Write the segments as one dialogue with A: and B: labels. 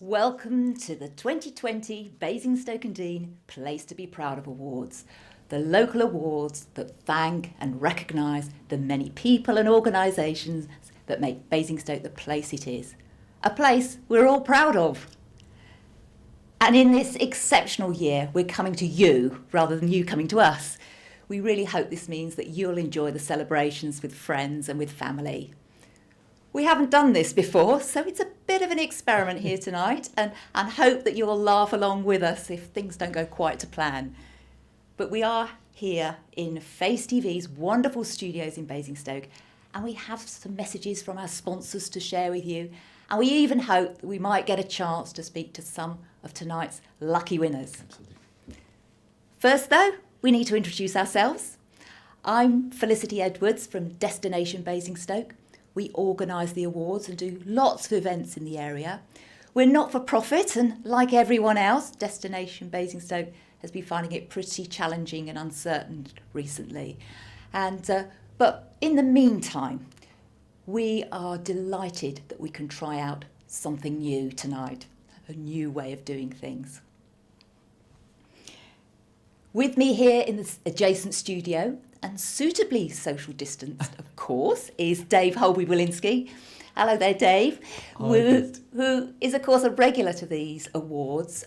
A: Welcome to the 2020 Basingstoke and Dean Place to be Proud of Awards, the local awards that thank and recognise the many people and organisations that make Basingstoke the place it is, a place we're all proud of. And in this exceptional year, we're coming to you rather than you coming to us. We really hope this means that you'll enjoy the celebrations with friends and with family. We haven't done this before, so it's a bit of an experiment here tonight and hope that you'll laugh along with us if things don't go quite to plan. But we are here in Face TV's wonderful studios in Basingstoke, and we have some messages from our sponsors to share with you, and we even hope that we might get a chance to speak to some of tonight's lucky winners.
B: Absolutely.
A: First though, we need to introduce ourselves. I'm Felicity Edwards from Destination Basingstoke. We organise the awards and do lots of events in the area. We're not for profit, and like everyone else, Destination Basingstoke has been finding it pretty challenging and uncertain recently. But in the meantime, we are delighted that we can try out something new tonight, a new way of doing things. With me here in the adjacent studio, and suitably social distanced, of course, is Dave Holby-Wilinski. Hello there, Dave, who is, of course, a regular to these awards,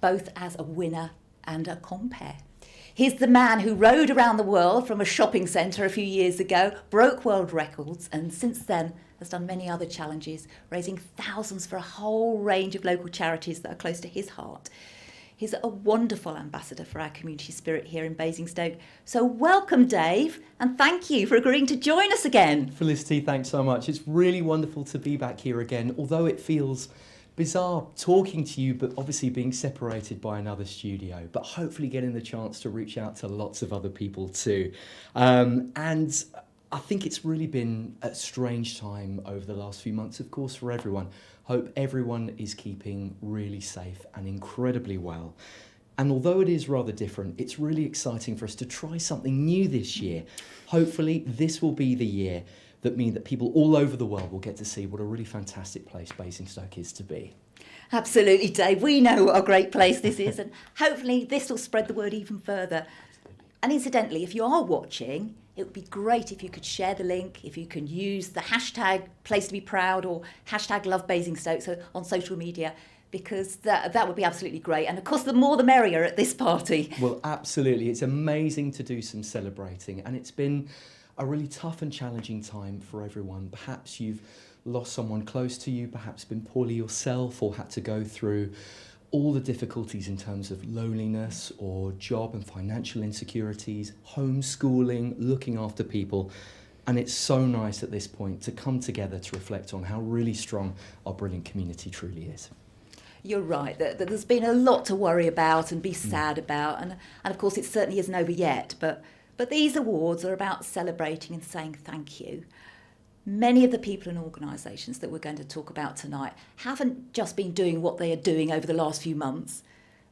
A: both as a winner and a compere. He's the man who rode around the world from a shopping centre a few years ago, broke world records, and since then has done many other challenges, raising thousands for a whole range of local charities that are close to his heart. He's a wonderful ambassador for our community spirit here in Basingstoke. So welcome, Dave, and thank you for agreeing to join us again.
B: Felicity, thanks so much. It's really wonderful to be back here again, although it feels bizarre talking to you, but obviously being separated by another studio, but hopefully getting the chance to reach out to lots of other people too. And I think it's really been a strange time over the last few months, of course, for everyone. Hope everyone is keeping really safe and incredibly well. And although it is rather different, it's really exciting for us to try something new this year. Hopefully this will be the year that means that people all over the world will get to see what a really fantastic place Basingstoke is to be.
A: Absolutely, Dave. We know what a great place this is, and hopefully this will spread the word even further. And incidentally, if you are watching, it would be great if you could share the link, if you can use the hashtag Place to be Proud or hashtag Love Basingstoke so on social media, because that would be absolutely great. And of course, the more the merrier at this party.
B: Well, absolutely. It's amazing to do some celebrating, and it's been a really tough and challenging time for everyone. Perhaps you've lost someone close to you, perhaps been poorly yourself, or had to go through all the difficulties in terms of loneliness or job and financial insecurities, homeschooling, looking after people. And it's so nice at this point to come together to reflect on how really strong our brilliant community truly is.
A: You're right, that there's been a lot to worry about and be sad about, and of course it certainly isn't over yet, but these awards are about celebrating and saying thank you. Many of the people and organisations that we're going to talk about tonight haven't just been doing what they are doing over the last few months.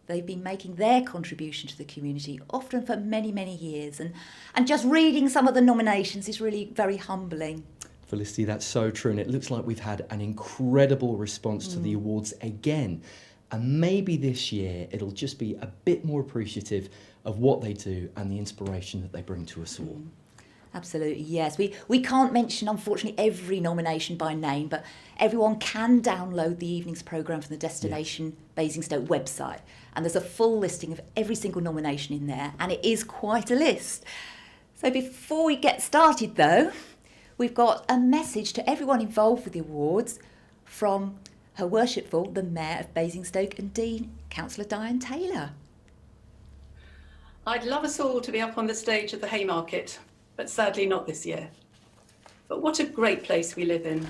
A: They've been making their contribution to the community, often for many, many years. And just reading some of the nominations is really very humbling.
B: Felicity, that's so true. And it looks like we've had an incredible response to the awards again. And maybe this year it'll just be a bit more appreciative of what they do and the inspiration that they bring to us all.
A: Absolutely, yes. We can't mention, unfortunately, every nomination by name, but everyone can download the evening's programme from the Destination Basingstoke website. And there's a full listing of every single nomination in there, and it is quite a list. So before we get started, though, we've got a message to everyone involved with the awards from Her Worshipful, the Mayor of Basingstoke and Dean, Councillor Diane Taylor.
C: I'd love us all to be up on the stage at the Haymarket, but sadly not this year. But what a great place we live in.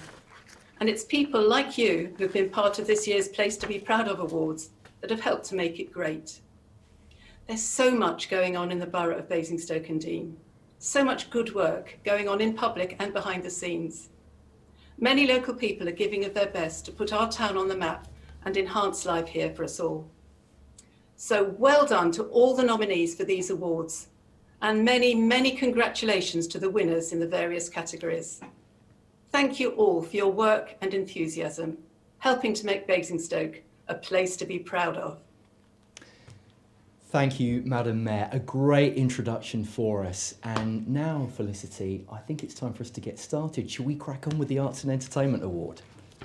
C: And it's people like you who've been part of this year's Place to be Proud of Awards that have helped to make it great. There's so much going on in the borough of Basingstoke and Dean. So much good work going on in public and behind the scenes. Many local people are giving of their best to put our town on the map and enhance life here for us all. So well done to all the nominees for these awards, and many, many congratulations to the winners in the various categories. Thank you all for your work and enthusiasm. helping to make Basingstoke a place to be proud of.
B: Thank you, Madam Mayor. A great introduction for us. And now, Felicity, I think it's time for us to get started. Shall we crack on with the Arts and Entertainment Award?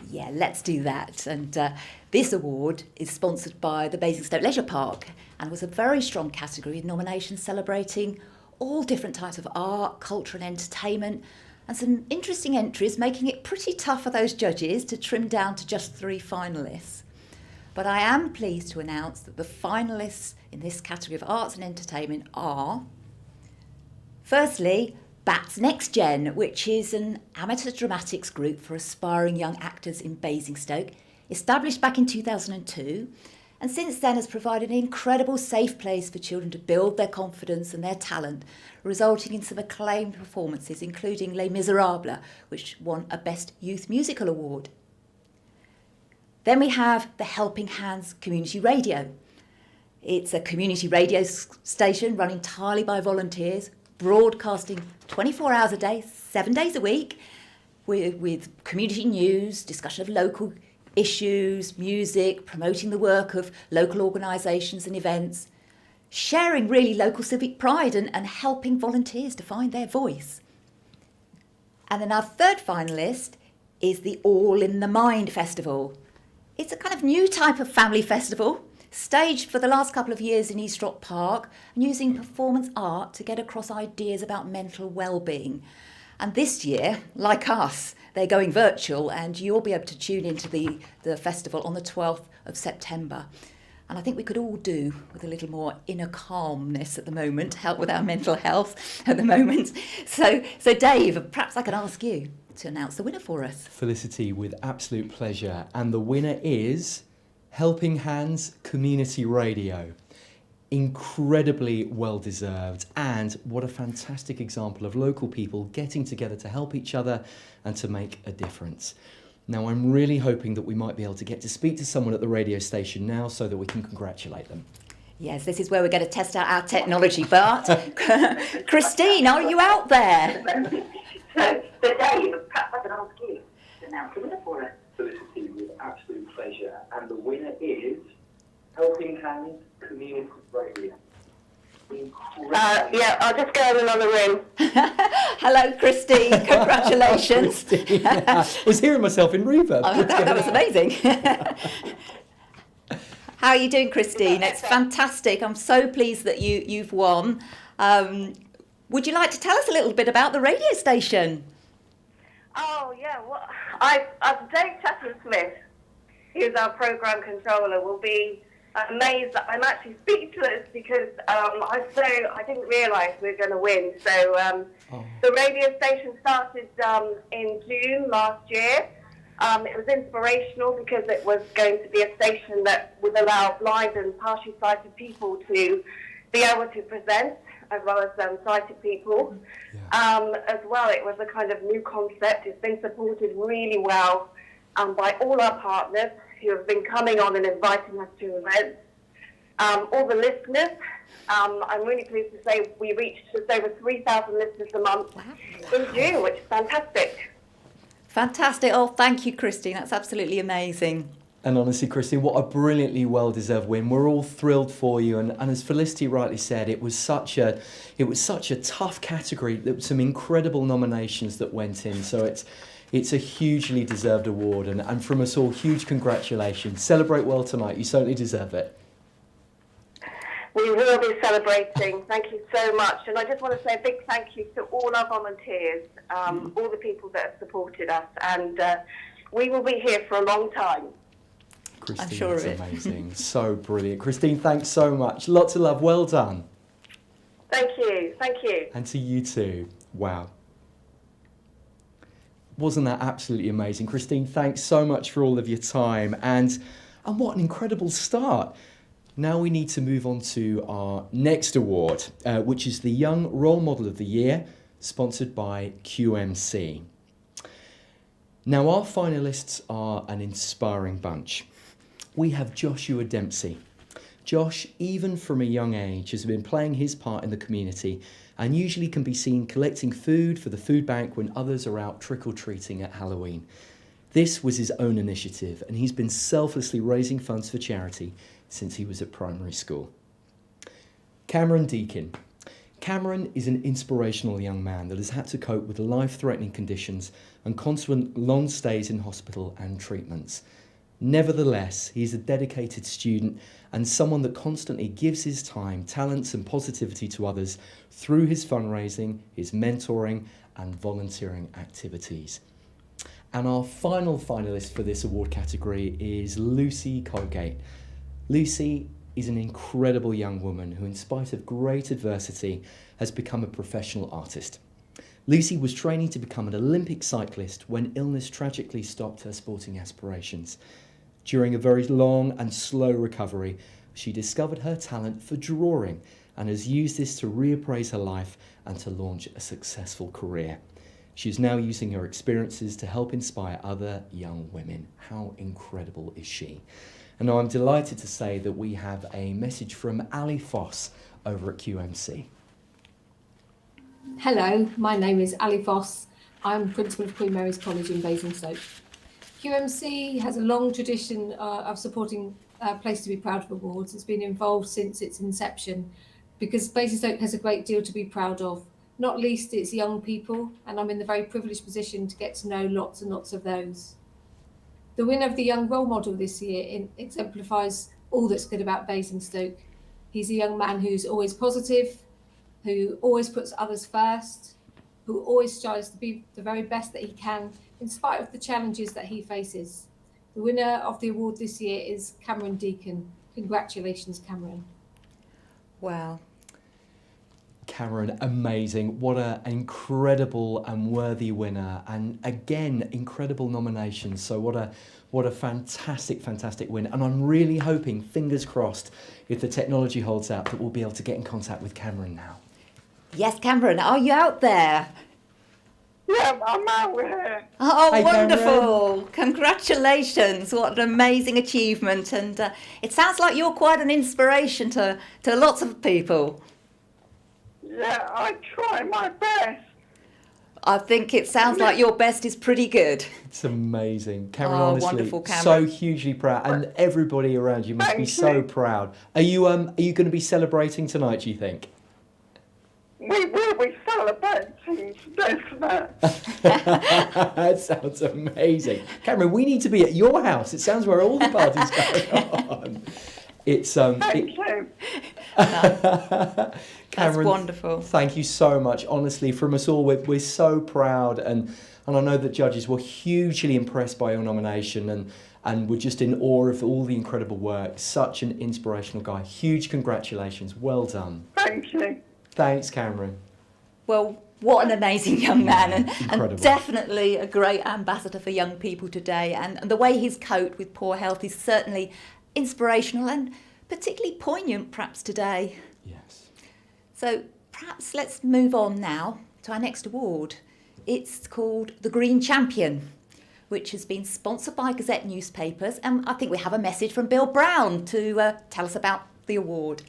A: Yeah, let's do that. And this award is sponsored by the Basingstoke Leisure Park and was a very strong category with nominations celebrating all different types of art, culture and entertainment, and some interesting entries, making it pretty tough for those judges to trim down to just 3 finalists. But I am pleased to announce that the finalists in this category of arts and entertainment are, firstly, BAT's Next Gen, which is an amateur dramatics group for aspiring young actors in Basingstoke, established back in 2002, and since then has provided an incredible safe place for children to build their confidence and their talent, resulting in some acclaimed performances, including Les Miserables, which won a Best Youth Musical Award. Then we have the Helping Hands Community Radio. It's a community radio station run entirely by volunteers, broadcasting 24 hours a day, 7 days a week, with community news, discussion of local issues, music, promoting the work of local organisations and events, sharing really local civic pride and helping volunteers to find their voice. And then our third finalist is the All in the Mind Festival. It's a kind of new type of family festival, staged for the last couple of years in East Rock Park, and using performance art to get across ideas about mental well-being. And this year, like us, they're going virtual, and you'll be able to tune into the festival on the 12th of September. And I think we could all do with a little more inner calmness at the moment, to help with our mental health at the moment. So Dave, perhaps I could ask you to announce the winner for us.
B: Felicity, with absolute pleasure. And the winner is Helping Hands Community Radio. Incredibly well deserved, and what a fantastic example of local people getting together to help each other and to make a difference. Now, I'm really hoping that we might be able to get to speak to someone at the radio station now so that we can congratulate them.
A: Yes, this is where we're going to test out our technology, Bart. Christine, are you out there?
D: So Dave, perhaps I can ask you to announce the winner for us.
B: Felicity, with absolute pleasure. And the winner is Helping Hands Community Radio.
D: Yeah, I'll just go in another room.
A: Hello, Christine. Congratulations.
B: Christine. I was hearing myself in reverb.
A: Oh, that was amazing. How are you doing, Christine? It's fantastic. I'm so pleased that you've won. Would you like to tell us a little bit about the radio station?
D: Oh, yeah. Well, Dave Chatton-Smith, who's our programme controller, will be amazed that I'm actually speechless because I didn't realise we were going to win. So the radio station started in June last year. It was inspirational because it was going to be a station that would allow blind and partially sighted people to be able to present, as well as sighted people. Yeah. As well, it was a kind of new concept. It's been supported really well by all our partners who have been coming on and inviting us to events. All the listeners, I'm really pleased to say we reached just over 3,000 listeners a month in June, which is fantastic.
A: Fantastic. Oh, thank you, Christine. That's absolutely amazing.
B: And honestly, Christine, what a brilliantly well-deserved win. We're all thrilled for you. And as Felicity rightly said, it was such a tough category. There were some incredible nominations that went in. So it's a hugely deserved award. And from us all, huge congratulations. Celebrate well tonight. You certainly deserve it.
D: We will be celebrating. Thank you so much. And I just want to say a big thank you to all our volunteers, all the people that have supported us. And we will be here for a long time.
B: Christine,
A: I'm sure
B: that's
A: of it.
B: amazing. So brilliant. Christine, thanks so much. Lots of love. Well done.
D: Thank you. Thank you.
B: And to you too. Wow. Wasn't that absolutely amazing? Christine, thanks so much for all of your time. And what an incredible start. Now we need to move on to our next award, which is the Young Role Model of the Year, sponsored by QMC. Now our finalists are an inspiring bunch. We have Joshua Dempsey. Josh, even from a young age, has been playing his part in the community and usually can be seen collecting food for the food bank when others are out trick-or-treating at Halloween. This was his own initiative, and he's been selflessly raising funds for charity since he was at primary school. Cameron Deakin. Cameron is an inspirational young man that has had to cope with life-threatening conditions and consequent long stays in hospital and treatments. Nevertheless, he is a dedicated student and someone that constantly gives his time, talents and positivity to others through his fundraising, his mentoring and volunteering activities. And our final finalist for this award category is Lucy Colgate. Lucy is an incredible young woman who, in spite of great adversity, has become a professional artist. Lucy was training to become an Olympic cyclist when illness tragically stopped her sporting aspirations. During a very long and slow recovery, she discovered her talent for drawing and has used this to reappraise her life and to launch a successful career. She is now using her experiences to help inspire other young women. How incredible is she? And now I'm delighted to say that we have a message from Ali Foss over at QMC.
E: Hello, my name is Ali Foss. I'm Principal of Queen Mary's College in Basingstoke. QMC has a long tradition of supporting Place to be Proud of awards. It's been involved since its inception because Basingstoke has a great deal to be proud of, not least its young people, and I'm in the very privileged position to get to know lots and lots of those. The winner of the Young Role Model this year exemplifies all that's good about Basingstoke. He's a young man who's always positive, who always puts others first, who always strives to be the very best that he can in spite of the challenges that he faces. The winner of the award this year is Cameron Deakin. Congratulations, Cameron.
A: Wow.
B: Cameron, amazing. What an incredible and worthy winner. And again, incredible nominations. So what a fantastic, fantastic win. And I'm really hoping, fingers crossed, if the technology holds out, that we'll be able to get in contact with Cameron now.
A: Yes, Cameron, are you out there?
D: Yeah, I'm out with her.
A: Oh,
B: Hi,
A: wonderful. Congratulations. What an amazing achievement. And it sounds like you're quite an inspiration to lots of people.
D: Yeah, I try my best.
A: I think it sounds like your best is pretty good.
B: It's amazing. Cameron,
A: Oh,
B: honestly,
A: wonderful, Cameron.
B: so hugely proud. And everybody around you must be
D: Thank
B: so
D: you.
B: proud. Are you going to be celebrating tonight, do you think?
D: We will be celebrating this night.
B: That sounds amazing. Cameron, we need to be at your house. It sounds where all the parties going on. It's
D: Thank you.
B: Cameron,
A: wonderful.
B: Thank you so much. Honestly, from us all, we're so proud, and I know that judges were hugely impressed by your nomination and were just in awe of all the incredible work. Such an inspirational guy. Huge congratulations. Well done.
D: Thank you.
B: Thanks, Cameron.
A: Well, what an amazing young man, and
B: Incredible.
A: definitely a great ambassador for young people today. And the way he's coped with poor health is certainly inspirational and particularly poignant perhaps today.
B: Yes.
A: So perhaps let's move on now to our next award. It's called the Green Champion, which has been sponsored by Gazette newspapers, and I think we have a message from Bill Brown to tell us about the award.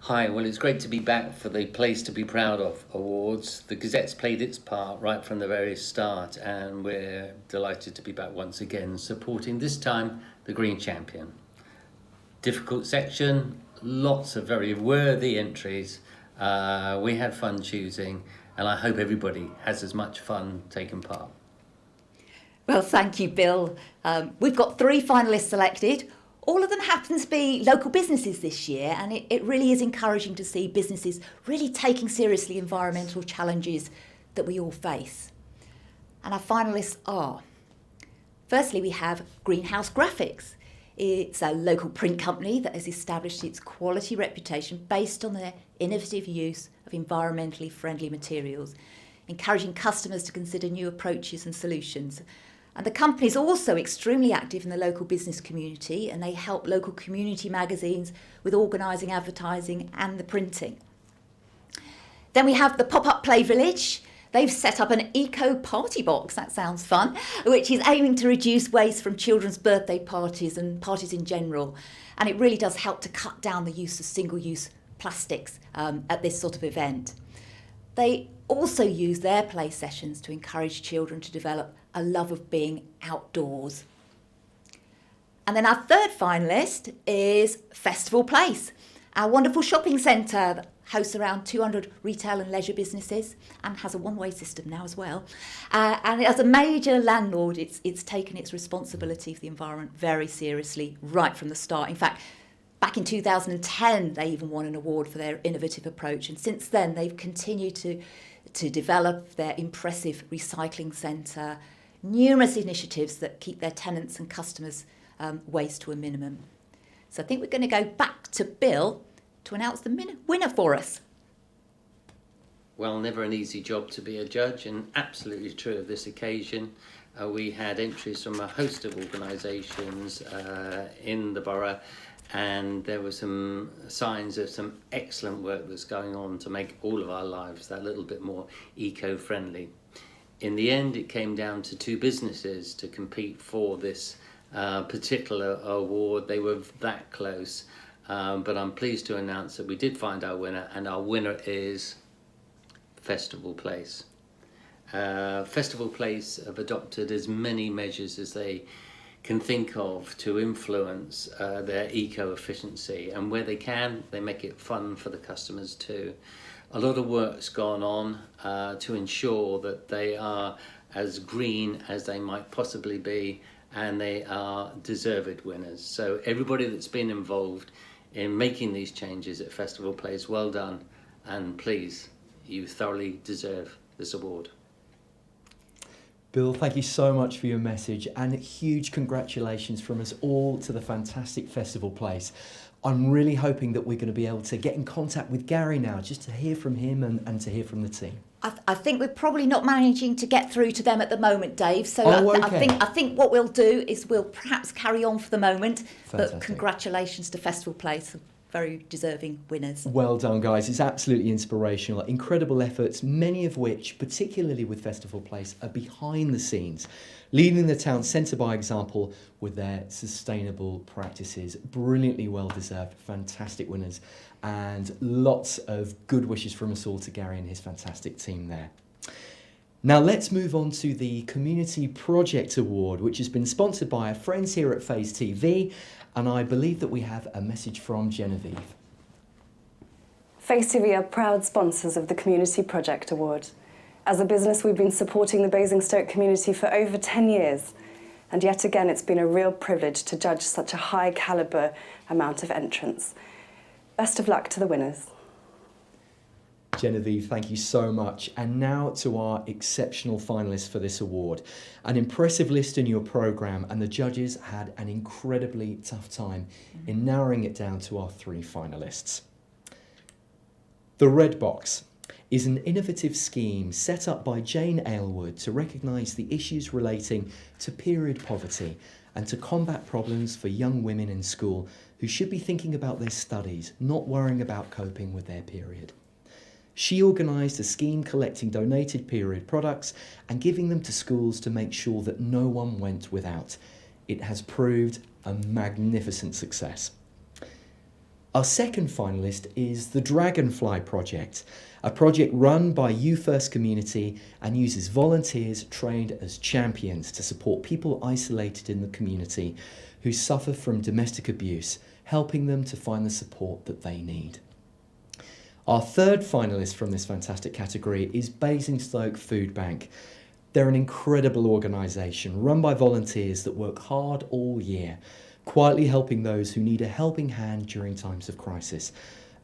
F: Hi, well, it's great to be back for the Place to be Proud of awards. The Gazette's played its part right from the very start, and we're delighted to be back once again, supporting this time the Green Champion. Difficult section, lots of very worthy entries. We had fun choosing, and I hope everybody has as much fun taking part.
A: Well, thank you, Bill. We've got 3 finalists selected. All of them happen to be local businesses this year, and it really is encouraging to see businesses really taking seriously environmental challenges that we all face. And our finalists are, firstly, we have Greenhouse Graphics. It's a local print company that has established its quality reputation based on their innovative use of environmentally friendly materials, encouraging customers to consider new approaches and solutions. And the company is also extremely active in the local business community, and they help local community magazines with organising, advertising and the printing. Then we have the Pop-Up Play Village. They've set up an eco party box, that sounds fun, which is aiming to reduce waste from children's birthday parties and parties in general. And it really does help to cut down the use of single-use plastics at this sort of event. They also use their play sessions to encourage children to develop a love of being outdoors. And then our third finalist is Festival Place, our wonderful shopping centre that hosts around 200 retail and leisure businesses and has a one-way system now as well. And as a major landlord, it's taken its responsibility for the environment very seriously right from the start. In fact, back in 2010, they even won an award for their innovative approach. And since then, they've continued to develop their impressive recycling centre, numerous initiatives that keep their tenants and customers' waste to a minimum. So I think we're going to go back to Bill to announce the winner for us.
F: Well, never an easy job to be a judge, and absolutely true of this occasion. We had entries from a host of organisations in the borough, and there were some signs of some excellent work that's going on to make all of our lives that little bit more eco-friendly. In the end, it came down to two businesses to compete for this particular award. They were that close. But I'm pleased to announce that we did find our winner, and our winner is Festival Place. Festival Place have adopted as many measures as they can think of to influence their eco-efficiency, and where they can, they make it fun for the customers too. A lot of work's gone on to ensure that they are as green as they might possibly be, and they are deserved winners. So everybody that's been involved in making these changes at Festival Place, well done, and please, you thoroughly deserve this award.
B: Bill, thank you so much for your message, and huge congratulations from us all to the fantastic Festival Place. I'm really hoping that we're going to be able to get in contact with Gary now, just to hear from him and to hear from the team.
A: I think we're probably not managing to get through to them at the moment, Dave. So
B: Okay.
A: I think what we'll do is we'll perhaps carry on for the moment.
B: Fantastic.
A: But congratulations to Festival Place, very deserving winners.
B: Well done, guys. It's absolutely inspirational. Incredible efforts, many of which, particularly with Festival Place, are behind the scenes, leading the town centre by example with their sustainable practices. Brilliantly well deserved, fantastic winners, and lots of good wishes from us all to Gary and his fantastic team there. Now let's move on to the Community Project Award, which has been sponsored by our friends here at Phase TV, and I believe that we have a message from Genevieve.
G: Phase TV are proud sponsors of the Community Project Award. As a business, we've been supporting the Basingstoke community for over 10 years, and yet again it's been a real privilege to judge such a high calibre amount of entrants. Best of luck to the winners.
B: Genevieve, thank you so much. And now to our exceptional finalists for this award. An impressive list in your programme, and the judges had an incredibly tough time in narrowing it down to our three finalists. The Red Box is an innovative scheme set up by Jane Aylward to recognise the issues relating to period poverty and to combat problems for young women in school who should be thinking about their studies, not worrying about coping with their period. She organised a scheme collecting donated period products and giving them to schools to make sure that no one went without. It has proved a magnificent success. Our second finalist is the Dragonfly Project, a project run by You First Community and uses volunteers trained as champions to support people isolated in the community who suffer from domestic abuse, helping them to find the support that they need. Our third finalist from this fantastic category is Basingstoke Food Bank. They're an incredible organisation run by volunteers that work hard all year, quietly helping those who need a helping hand during times of crisis.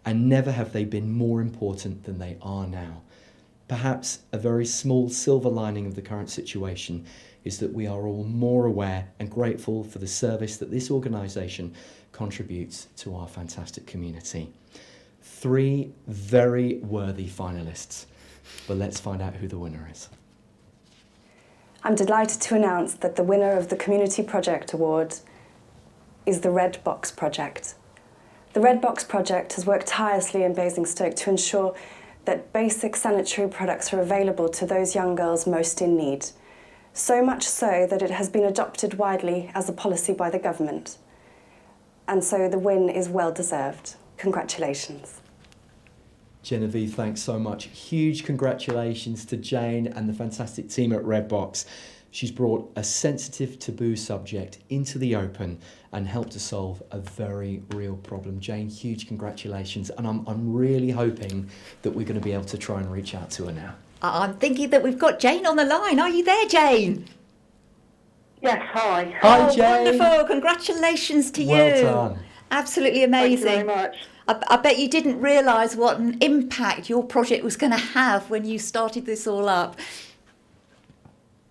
B: And never have they been more important than they are now. Perhaps a very small silver lining of the current situation is that we are all more aware and grateful for the service that this organisation contributes to our fantastic community. Three very worthy finalists, but let's find out who the winner is.
G: I'm delighted to announce that the winner of the Community Project Award is the Red Box Project. The Red Box Project has worked tirelessly in Basingstoke to ensure that basic sanitary products are available to those young girls most in need. So much so that it has been adopted widely as a policy by the government. And so the win is well deserved. Congratulations.
B: Genevieve, thanks so much. Huge congratulations to Jane and the fantastic team at Red Box. She's brought a sensitive, taboo subject into the open and helped to solve a very real problem. Jane, huge congratulations. And I'm really hoping that we're going to be able to try and reach out to her now.
A: I'm thinking that we've got Jane on the line. Are you there, Jane?
H: Yes, hi.
B: Hi,
A: Oh,
B: Jane.
A: wonderful. Congratulations to you.
B: Well done.
A: Absolutely amazing.
H: Thank you very much.
A: I bet you didn't realise what an impact your project was going to have when you started this all up.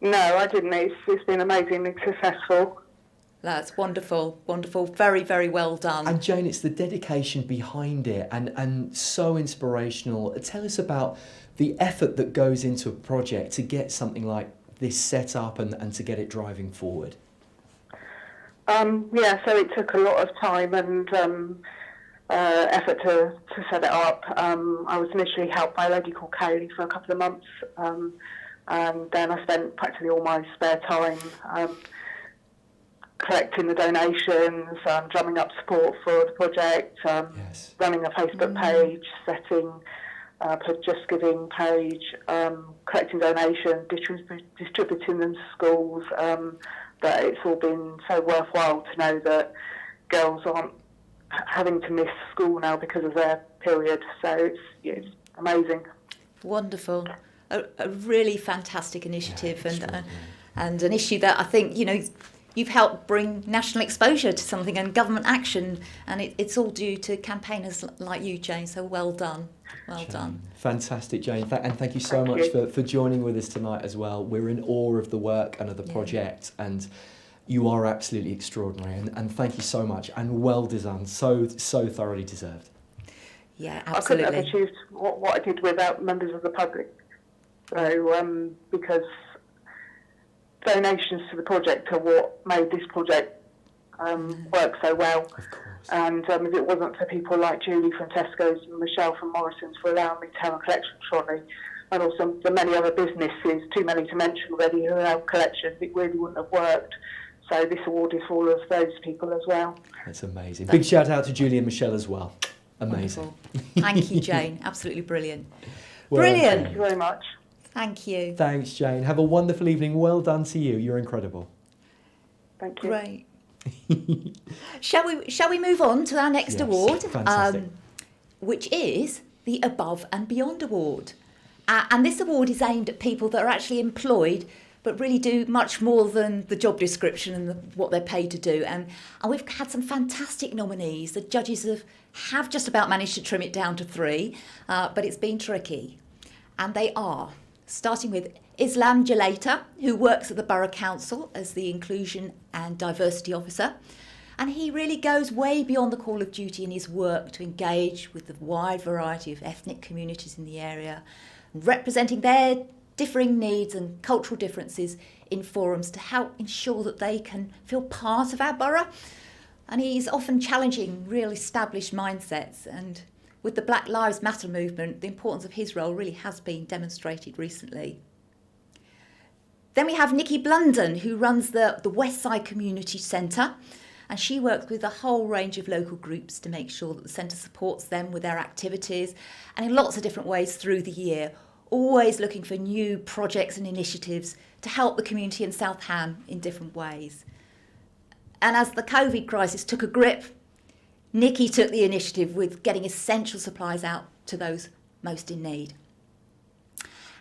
H: No, I didn't. It's been amazingly successful.
A: That's wonderful, wonderful. Very, very well done.
B: And Jane, it's the dedication behind it and so inspirational. Tell us about the effort that goes into a project to get something like this set up and to get it driving forward.
H: Yeah, so it took a lot of time and effort to set it up. I was initially helped by a lady called Kaylee for a couple of months, and then I spent practically all my spare time collecting the donations, drumming up support for the project,
B: Yes.
H: running a Facebook page, setting up a Just Giving page, collecting donations, distributing them to schools. But it's all been so worthwhile to know that girls aren't having to miss school now because of their period. So it's amazing.
A: Wonderful. A really fantastic initiative,
B: Yeah,
A: and an issue that I think, you've helped bring national exposure to something and government action, and it's all due to campaigners like you, Jane, so well done. Well done.
B: Fantastic, Jane. And thank you so
H: Thank
B: much
H: you.
B: for joining with us tonight as well. We're in awe of the work and of the project, and you are absolutely extraordinary. And thank you so much, and well done. So thoroughly deserved.
A: Yeah,
H: I couldn't have
A: absolutely.
H: achieved what I did without members of the public. So, because donations to the project are what made this project work so well.
B: Of course.
H: And if it wasn't for people like Julie from Tesco's and Michelle from Morrison's for allowing me to have a collection trolley, and also the many other businesses, too many to mention already, who have collections, it really wouldn't have worked. So this award is for all of those people as well.
B: That's amazing. Big shout out to Julie and Michelle as well. Amazing.
A: Wonderful. Thank you, Jane. Absolutely brilliant.
B: Well done,
A: Brilliant.
H: Thank you very much.
A: Thank you.
B: Thanks, Jane. Have a wonderful evening. Well done to you. You're incredible.
H: Thank you.
A: Great. Shall we move on to our next
B: Yes,
A: award,
B: fantastic.
A: which is the Above and Beyond Award. And this award is aimed at people that are actually employed but really do much more than the job description and what they're paid to do. And we've had some fantastic nominees. The judges have just about managed to trim it down to 3, but it's been tricky. And they are, starting with Islam Jalata, who works at the Borough Council as the Inclusion and Diversity Officer. And he really goes way beyond the call of duty in his work to engage with the wide variety of ethnic communities in the area, representing their differing needs and cultural differences in forums to help ensure that they can feel part of our borough. And he's often challenging real established mindsets, and with the Black Lives Matter movement, the importance of his role really has been demonstrated recently. Then we have Nikki Blunden, who runs the West Side Community Centre, and she works with a whole range of local groups to make sure that the centre supports them with their activities and in lots of different ways through the year, always looking for new projects and initiatives to help the community in South Ham in different ways. And as the COVID crisis took a grip, Nikki took the initiative with getting essential supplies out to those most in need.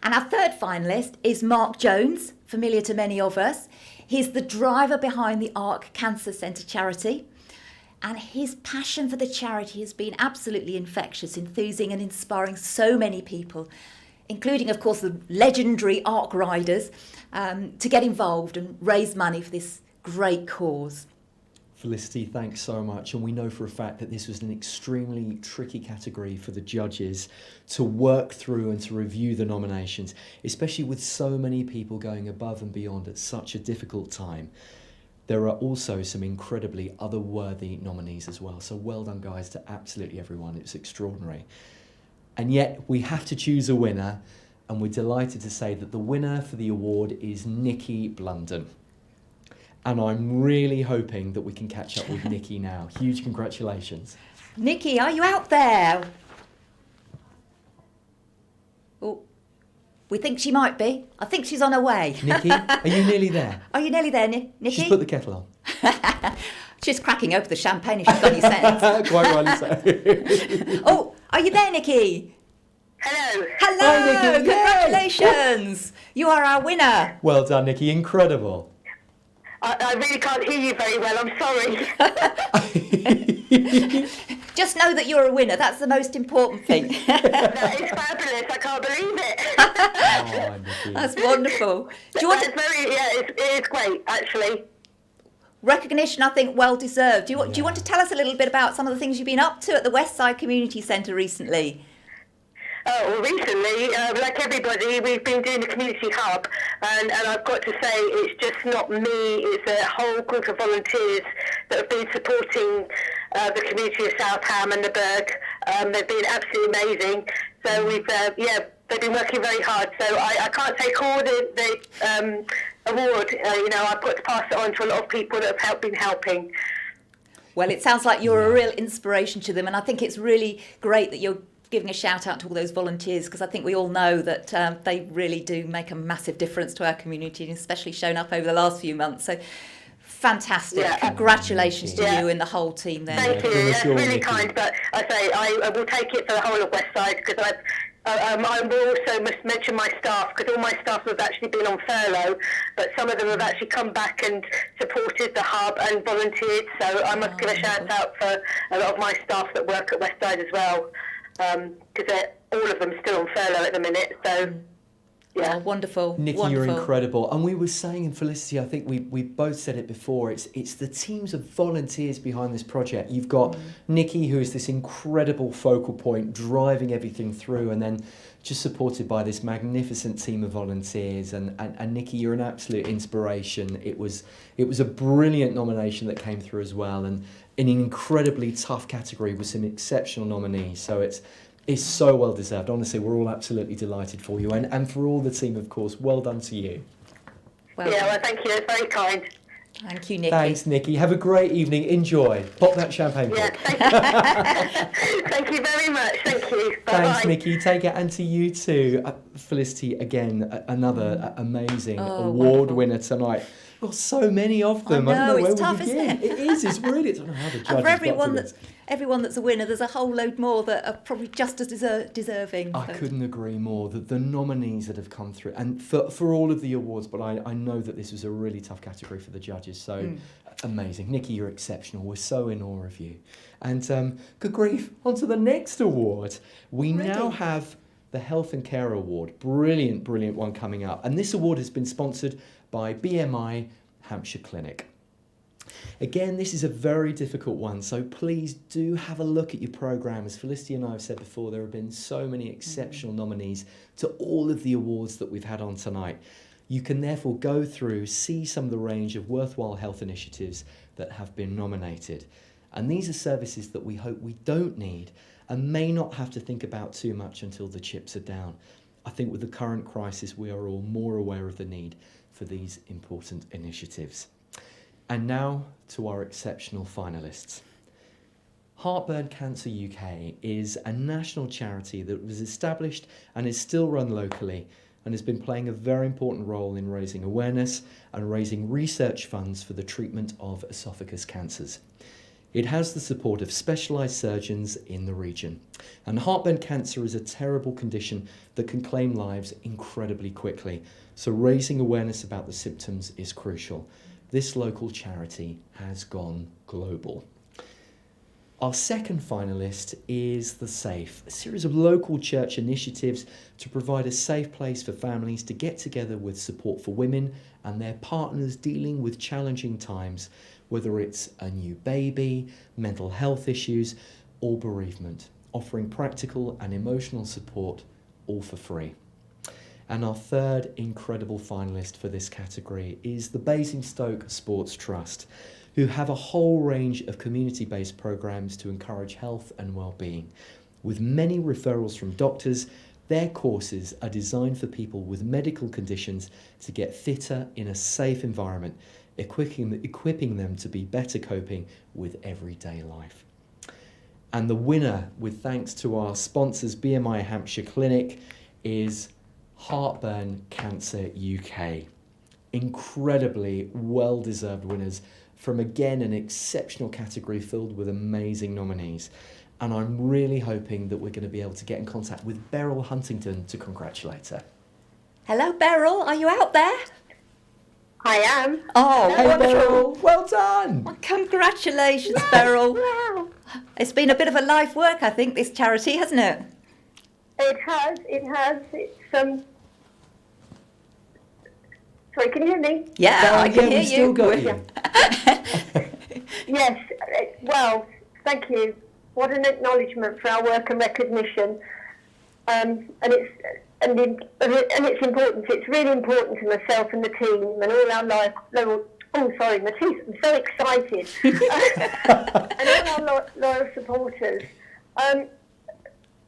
A: And our third finalist is Mark Jones, familiar to many of us. He's the driver behind the ARC Cancer Centre charity. And his passion for the charity has been absolutely infectious, enthusing and inspiring so many people, including, of course, the legendary ARC riders, to get involved and raise money for this great cause.
B: Felicity, thanks so much. And we know for a fact that this was an extremely tricky category for the judges to work through and to review the nominations, especially with so many people going above and beyond at such a difficult time. There are also some incredibly other worthy nominees as well. So well done, guys, to absolutely everyone. It's extraordinary. And yet we have to choose a winner, and we're delighted to say that the winner for the award is Nikki Blunden. And I'm really hoping that we can catch up with Nikki now. Huge congratulations.
A: Nikki, are you out there? Oh, We think she might be. I think she's on her way.
B: Nikki, are you nearly there?
A: Are you nearly there, Nikki?
B: She's put the kettle on.
A: She's cracking open the champagne if she's got any sense.
B: Quite rightly so.
A: Oh, are you there, Nikki?
D: Hello.
A: Hello!
B: Hi, Nikki. Yay!
A: Congratulations! You are our winner.
B: Well done, Nikki. Incredible.
D: I really can't hear you very well. I'm sorry.
A: Just know that you're a winner. That's the most important thing.
D: That is fabulous. I can't believe it.
B: Oh, Nikki.
A: That's wonderful. Do you want to,
D: It is great, actually.
A: recognition? I think well deserved. Do you want to tell us a little bit about some of the things you've been up to at the Westside Community Centre recently?
D: Oh, well, recently, like everybody, we've been doing the community hub, and I've got to say, it's just not me, it's a whole group of volunteers that have been supporting the community of Southam and the Berg. They've been absolutely amazing. So we've, they've been working very hard. So I can't take all the award, I've got to pass it on to a lot of people that have been helping.
A: Well, it sounds like you're a real inspiration to them, and I think it's really great that you're giving a shout out to all those volunteers, because I think we all know that they really do make a massive difference to our community, and especially shown up over the last few months. So fantastic.
D: Yeah.
A: Congratulations to
D: Yeah.
A: you and the whole team there.
D: Thank you.
B: From us
D: That's
B: all,
D: really
B: Nikki.
D: kind. But I say I will take it for the whole of Westside, because I will also must mention my staff, because all my staff have actually been on furlough, but some of them have actually come back and supported the hub and volunteered. So I must give a shout out for a lot of my staff that work at Westside as well, because all of them still on furlough at the minute. So. Yeah.
A: Oh, wonderful.
B: Nikki,
A: wonderful.
B: you're incredible. And we were saying, in Felicity, I think we both said it before, it's the teams of volunteers behind this project. You've got Nikki, who is this incredible focal point, driving everything through, and then just supported by this magnificent team of volunteers. And Nikki, you're an absolute inspiration. It was a brilliant nomination that came through as well, and in an incredibly tough category with some exceptional nominees. So it's so well deserved. Honestly, we're all absolutely delighted for you, and for all the team, of course. Well done to you.
A: Well
D: Yeah,
A: done.
D: well, thank you. It's very kind.
A: Thank you, Nikki.
B: Thanks, Nikki. Have a great evening. Enjoy. Pop that champagne
D: Yeah,
B: cork.
D: thank you very much. Thank you. Bye-bye.
B: Thanks, Nikki. Take it, and to you too. Felicity, again, another amazing award
A: wonderful.
B: winner tonight. Got so many of them.
A: I
B: don't
A: know,
B: know where
A: it's
B: we
A: tough,
B: begin.
A: isn't it?
B: It is. It's really. I don't know how the judges
A: And for everyone
B: got to this.
A: everyone that's a winner, there's a whole load more that are probably just as deserving.
B: I
A: So-
B: couldn't agree more. The nominees that have come through, and for all of the awards, but I know that this was a really tough category for the judges. So amazing. Nikki, you're exceptional. We're so in awe of you. And good grief, on to the next award. We now
A: Ready.
B: have the Health and Care Award. Brilliant, brilliant one coming up. And this award has been sponsored by BMI Hampshire Clinic. Again, this is a very difficult one, so please do have a look at your programme. As Felicity and I have said before, there have been so many exceptional nominees to all of the awards that we've had on tonight. You can therefore go through, see some of the range of worthwhile health initiatives that have been nominated. And these are services that we hope we don't need and may not have to think about too much until the chips are down. I think with the current crisis, we are all more aware of the need for these important initiatives. And now to our exceptional finalists. Heartburn Cancer UK is a national charity that was established and is still run locally and has been playing a very important role in raising awareness and raising research funds for the treatment of esophagus cancers. It has the support of specialised surgeons in the region. And heartburn cancer is a terrible condition that can claim lives incredibly quickly. So raising awareness about the symptoms is crucial. This local charity has gone global. Our second finalist is The Safe, a series of local church initiatives to provide a safe place for families to get together with support for women and their partners dealing with challenging times, whether it's a new baby, mental health issues, or bereavement, offering practical and emotional support, all for free. And our third incredible finalist for this category is the Basingstoke Sports Trust, who have a whole range of community-based programs to encourage health and well-being. With many referrals from doctors, their courses are designed for people with medical conditions to get fitter in a safe environment, equipping them to be better coping with everyday life. And the winner, with thanks to our sponsors BMI Hampshire Clinic, is Heartburn Cancer UK. Incredibly well-deserved winners from, again, an exceptional category filled with amazing nominees. And I'm really hoping that we're going to be able to get in contact with Beryl Huntington to congratulate her.
A: Hello, Beryl. Are you out there?
D: I am.
A: Oh,
B: Hey
A: wonderful.
B: Beryl, well done!
A: Well, congratulations, Beryl.
D: Wow.
A: It's been a bit of a life work, I think, this charity, hasn't it?
D: It has. It's Sorry, can you hear me?
A: Yeah, I can
B: yeah,
A: hear
B: we've still
A: you.
B: got you.
D: Yes. Well, thank you. What an acknowledgement for our work and recognition. And it's important. It's really important to myself and the team and all our my teeth. I'm so excited. And all our loyal supporters.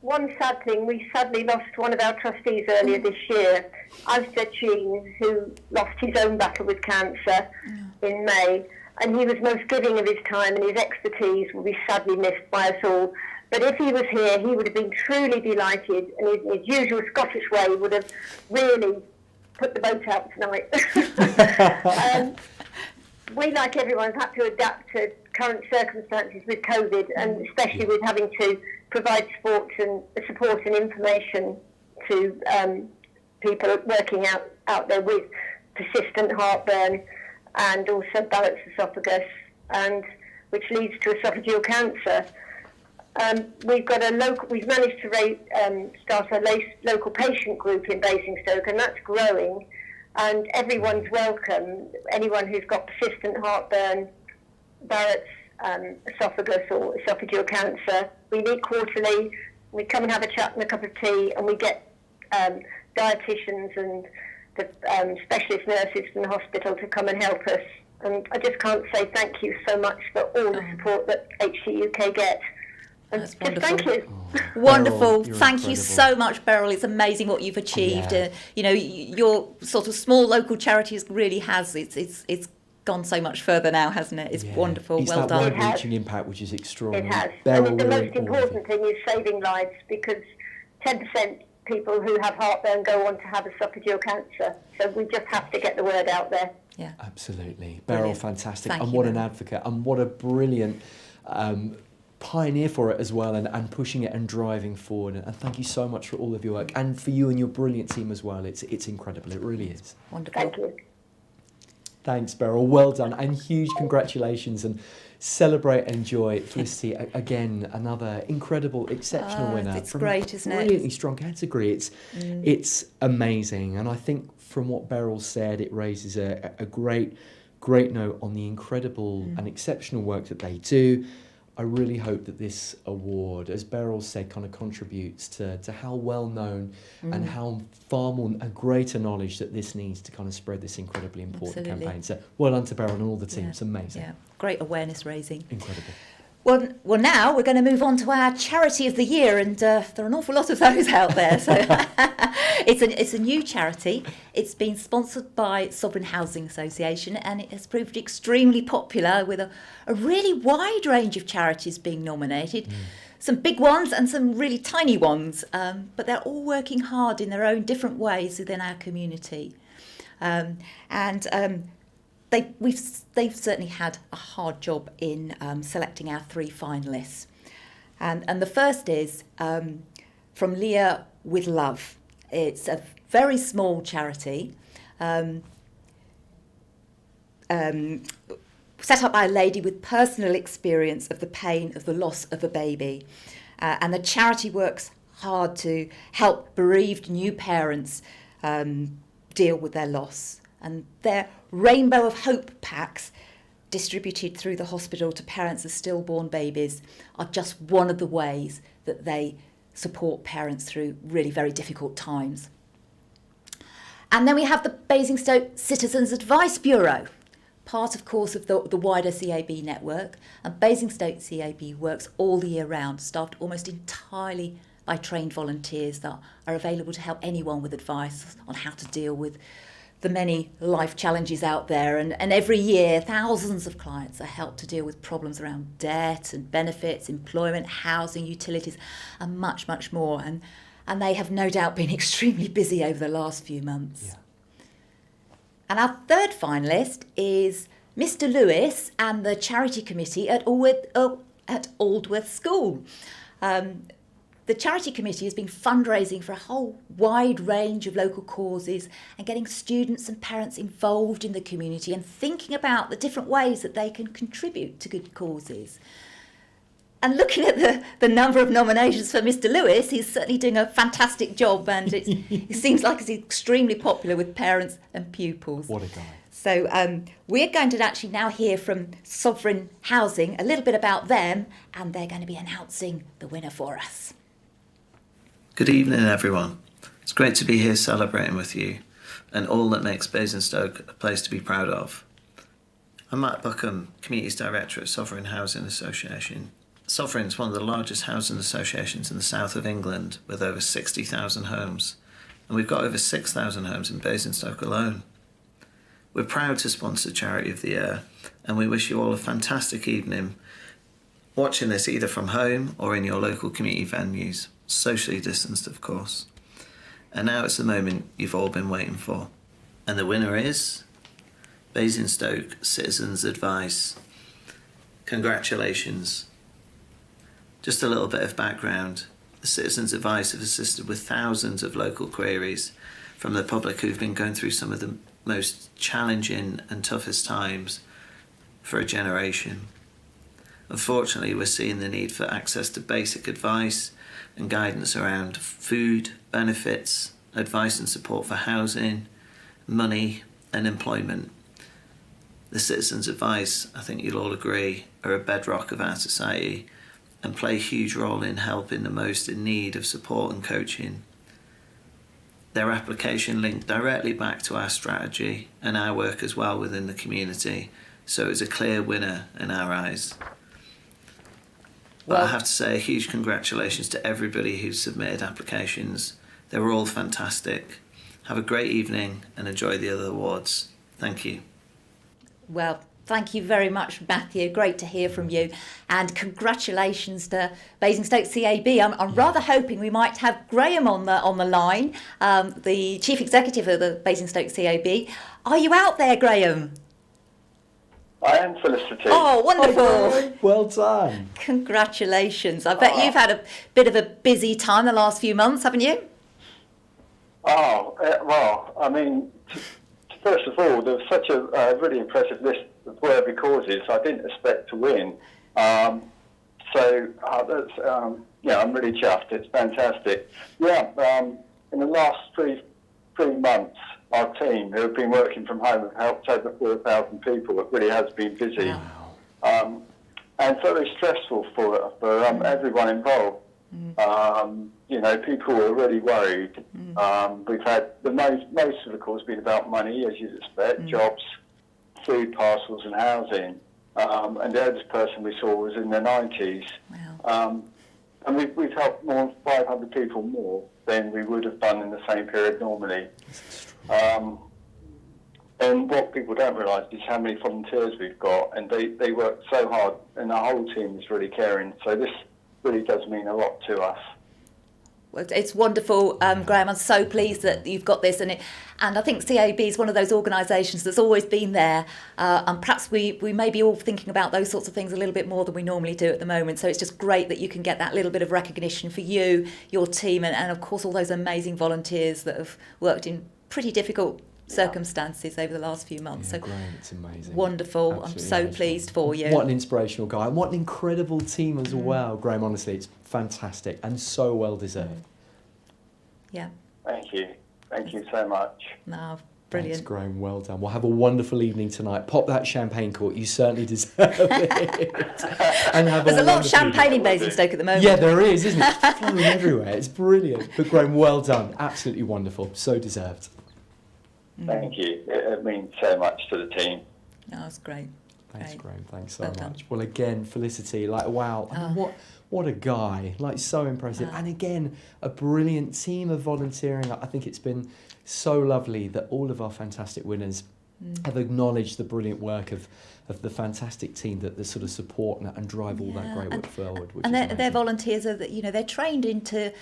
D: One sad thing, we sadly lost one of our trustees earlier this year, Asda Jean, who lost his own battle with cancer in May. And he was most giving of his time, and his expertise will be sadly missed by us all. But if he was here, he would have been truly delighted, and in his usual Scottish way would have really put the boat out tonight. We, like everyone, have had to adapt to current circumstances with COVID, and especially with having to provide support and information to people working out there with persistent heartburn and also Barrett's esophagus, and which leads to esophageal cancer. We've managed to start a local patient group in Basingstoke, and that's growing. And everyone's welcome. Anyone who's got persistent heartburn, Barrett's esophagus or esophageal cancer. We meet quarterly. We come and have a chat and a cup of tea, and we get dietitians and the specialist nurses from the hospital to come and help us. And I just can't say thank you so much for all the support that HC UK gets. And
A: That's
D: just
A: wonderful.
D: thank you.
A: Wonderful.
B: Beryl, you're
A: Thank you
B: incredible.
A: so much, Beryl. It's amazing what you've achieved.
B: Yeah.
A: Your sort of small local charities really has it's gone so much further now, hasn't it? It's
B: Yeah.
A: wonderful.
B: It's
A: Well
B: that
A: done.
D: It has.
B: wide-reaching impact, which is extraordinary.
D: It has.
B: Beryl,
D: And the
B: we're
D: most
B: in awe of you.
D: important thing is saving lives, because 10% people who have heartburn go on to have esophageal cancer. So we just have to get the word out there.
A: Yeah.
B: Absolutely. Beryl,
A: Brilliant.
B: fantastic.
A: Thank
B: And
A: you,
B: what an
A: Beryl.
B: advocate, and what a brilliant pioneer for it as well, and pushing it and driving forward. And thank you so much for all of your work, and for you and your brilliant team as well. It's incredible. It really is.
A: Wonderful.
D: Thank you.
B: Thanks, Beryl. Well done, and huge congratulations, and celebrate and enjoy Felicity. Again, another incredible, exceptional winner.
A: It's
B: from
A: great, isn't it?
B: Brilliantly strong category. It's amazing, and I think from what Beryl said, it raises a great note on the incredible and exceptional work that they do. I really hope that this award, as Beryl said, kind of contributes to how well known and how far more a greater knowledge that this needs to kind of spread this incredibly important
A: Absolutely.
B: campaign. So well done to Beryl and all the team.
A: Yeah.
B: It's amazing.
A: Yeah. Great awareness raising.
B: Incredible.
A: Well, now we're going to move on to our charity of the year, and there are an awful lot of those out there. So it's a new charity. It's been sponsored by Sovereign Housing Association, and it has proved extremely popular with a really wide range of charities being nominated. Some big ones and some really tiny ones, but they're all working hard in their own different ways within our community. They've certainly had a hard job in selecting our three finalists. And the first is from Leah with Love. It's a very small charity set up by a lady with personal experience of the pain of the loss of a baby. And the charity works hard to help bereaved new parents deal with their loss. And their Rainbow of Hope packs, distributed through the hospital to parents of stillborn babies, are just one of the ways that they support parents through really very difficult times. And then we have the Basingstoke Citizens Advice Bureau, part, of course, of the wider CAB network. And Basingstoke CAB works all the year round, staffed almost entirely by trained volunteers that are available to help anyone with advice on how to deal with the many life challenges out there. And every year, thousands of clients are helped to deal with problems around debt and benefits, employment, housing, utilities, and much, much more. And and they have no doubt been extremely busy over the last few months.
B: Yeah.
A: And our third finalist is Mr. Lewis and the charity committee at Aldworth School. The charity committee has been fundraising for a whole wide range of local causes and getting students and parents involved in the community and thinking about the different ways that they can contribute to good causes. And looking at the number of nominations for Mr. Lewis, he's certainly doing a fantastic job, and it seems like he's extremely popular with parents and pupils.
B: What a guy.
A: So we're going to actually now hear from Sovereign Housing a little bit about them, and they're going to be announcing the winner for us.
I: Good evening, everyone. It's great to be here celebrating with you and all that makes Basingstoke a place to be proud of. I'm Matt Buckham, Communities Director at Sovereign Housing Association. Sovereign is one of the largest housing associations in the south of England with over 60,000 homes, and we've got over 6,000 homes in Basingstoke alone. We're proud to sponsor Charity of the Year, and we wish you all a fantastic evening watching this either from home or in your local community venues, socially distanced of course. And now it's the moment you've all been waiting for. And the winner is Basingstoke Citizens Advice. Congratulations. Just a little bit of background. The Citizens Advice have assisted with thousands of local queries from the public who've been going through some of the most challenging and toughest times for a generation. Unfortunately, we're seeing the need for access to basic advice and guidance around food, benefits, advice and support for housing, money and employment. The Citizens Advice, I think you'll all agree, are a bedrock of our society and play a huge role in helping the most in need of support and coaching. Their application linked directly back to our strategy and our work as well within the community, so it's a clear winner in our eyes. But I have to say a huge congratulations to everybody who submitted applications. They were all fantastic. Have a great evening and enjoy the other awards. Thank you.
A: Well, thank you very much, Matthew. Great to hear from you. And congratulations to Basingstoke CAB. I'm rather hoping we might have Graham on the line, the Chief Executive of the Basingstoke CAB. Are you out there, Graham?
J: I am, Felicity.
A: Oh, wonderful.
B: Well done.
A: Congratulations. I bet you've had a bit of a busy time the last few months, haven't you?
J: Well, I mean, first of all, there was such a really impressive list of worthy causes. I didn't expect to win. I'm really chuffed. It's fantastic. In the last three months, our team, who have been working from home, have helped over 4,000 people. It really has been busy. Wow. And very stressful for everyone involved. People were really worried. We've had most of the calls been about money, as you'd expect, jobs, food parcels and housing. And the oldest person we saw was in their 90s. Wow. And we've helped more than 500 people more than we would have done in the same period normally. And what people don't realise is how many volunteers we've got, and they work so hard, and our whole team is really caring. So this really does mean a lot to us.
A: Well, it's wonderful, Graham. I'm so pleased that you've got this, and I think CAB is one of those organisations that's always been there, and perhaps we may be all thinking about those sorts of things a little bit more than we normally do at the moment. So it's just great that you can get that little bit of recognition for you, your team, and of course all those amazing volunteers that have worked in pretty difficult circumstances over the last few months.
B: Yeah, so great, it's amazing.
A: Wonderful. Absolutely. I'm so amazing. Pleased for you.
B: What an inspirational guy, and what an incredible team as well, Graham. Honestly, it's fantastic and so well deserved.
A: Yeah.
J: Thank you so much.
A: No, brilliant.
B: Thanks, Graham. Well done. We'll have a wonderful evening tonight. Pop that champagne cork. You certainly deserve it. And have
A: There's a lot of champagne in Basingstoke at the moment.
B: Yeah, there is, isn't it? It's flowing everywhere. It's brilliant. But Graham, well done. Absolutely wonderful. So deserved.
J: Thank you. It means so much to the team.
A: Oh, that's great.
B: Thanks, Graham. Thanks so
A: well
B: much.
A: Done.
B: Well, again, Felicity, wow. I mean, what a guy. So impressive. And again, a brilliant team of volunteering. I think it's been so lovely that all of our fantastic winners have acknowledged the brilliant work of the fantastic team that sort of support and drive all that great work forward. Which
A: And
B: is
A: their
B: amazing.
A: volunteers are, they're trained into,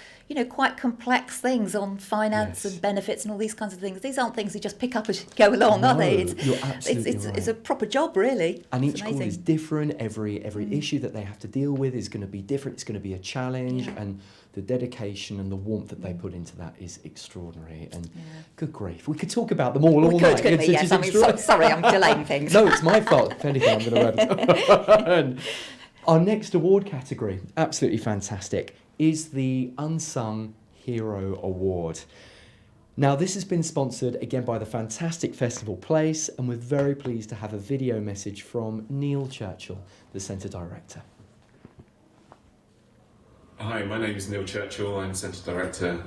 A: quite complex things on finance
B: Yes.
A: and benefits and all these kinds of things. These aren't things you just pick up as you go along, are they?
B: No, you're absolutely right.
A: It's a proper job, really.
B: And
A: It's
B: each call is
A: amazing.
B: different. Every issue that they have to deal with is going to be different. It's going to be a challenge, and the dedication and the warmth that they put into that is extraordinary. And good grief, we could talk about them all
A: We
B: night.
A: could,
B: It's
A: yes.
B: just
A: I mean, sorry, I'm delaying things.
B: No, it's my fault. If anything, I'm going to rabbit. Our next award category, absolutely fantastic, is the Unsung Hero Award. Now, this has been sponsored again by the fantastic Festival Place, and we're very pleased to have a video message from Neil Churchill, the Centre Director.
K: Hi, my name is Neil Churchill. I'm Centre Director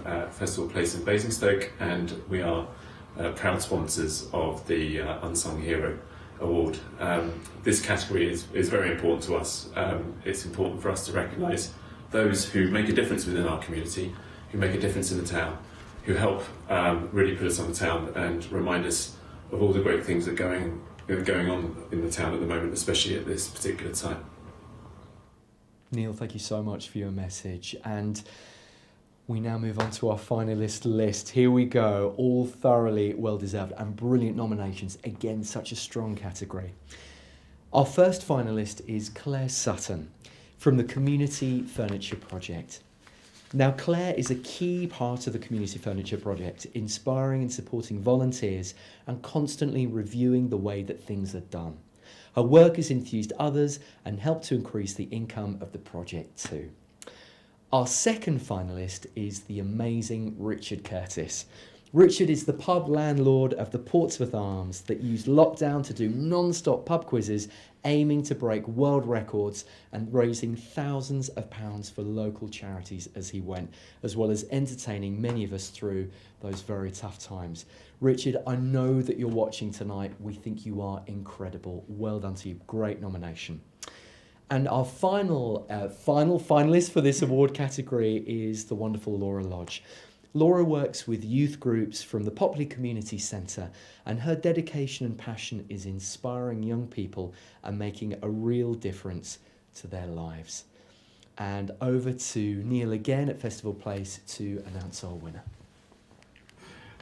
K: at Festival Place in Basingstoke, and we are proud sponsors of the Unsung Hero Award. This category is very important to us. It's important for us to recognise those who make a difference within our community, who make a difference in the town, who help really put us on the town and remind us of all the great things that are going on in the town at the moment, especially at this particular time.
B: Neil, thank you so much for your message. And we now move on to our finalist list. Here we go, all thoroughly well-deserved and brilliant nominations. Again, such a strong category. Our first finalist is Claire Sutton from the Community Furniture Project. Now, Claire is a key part of the Community Furniture Project, inspiring and supporting volunteers and constantly reviewing the way that things are done. Her work has enthused others and helped to increase the income of the project too. Our second finalist is the amazing Richard Curtis. Richard is the pub landlord of the Portsmouth Arms that used lockdown to do non-stop pub quizzes, aiming to break world records and raising thousands of pounds for local charities as he went, as well as entertaining many of us through those very tough times. Richard, I know that you're watching tonight. We think you are incredible. Well done to you. Great nomination. And our final finalist for this award category is the wonderful Laura Lodge. Laura works with youth groups from the Popley Community Centre, and her dedication and passion is inspiring young people and making a real difference to their lives. And over to Neil again at Festival Place to announce our winner.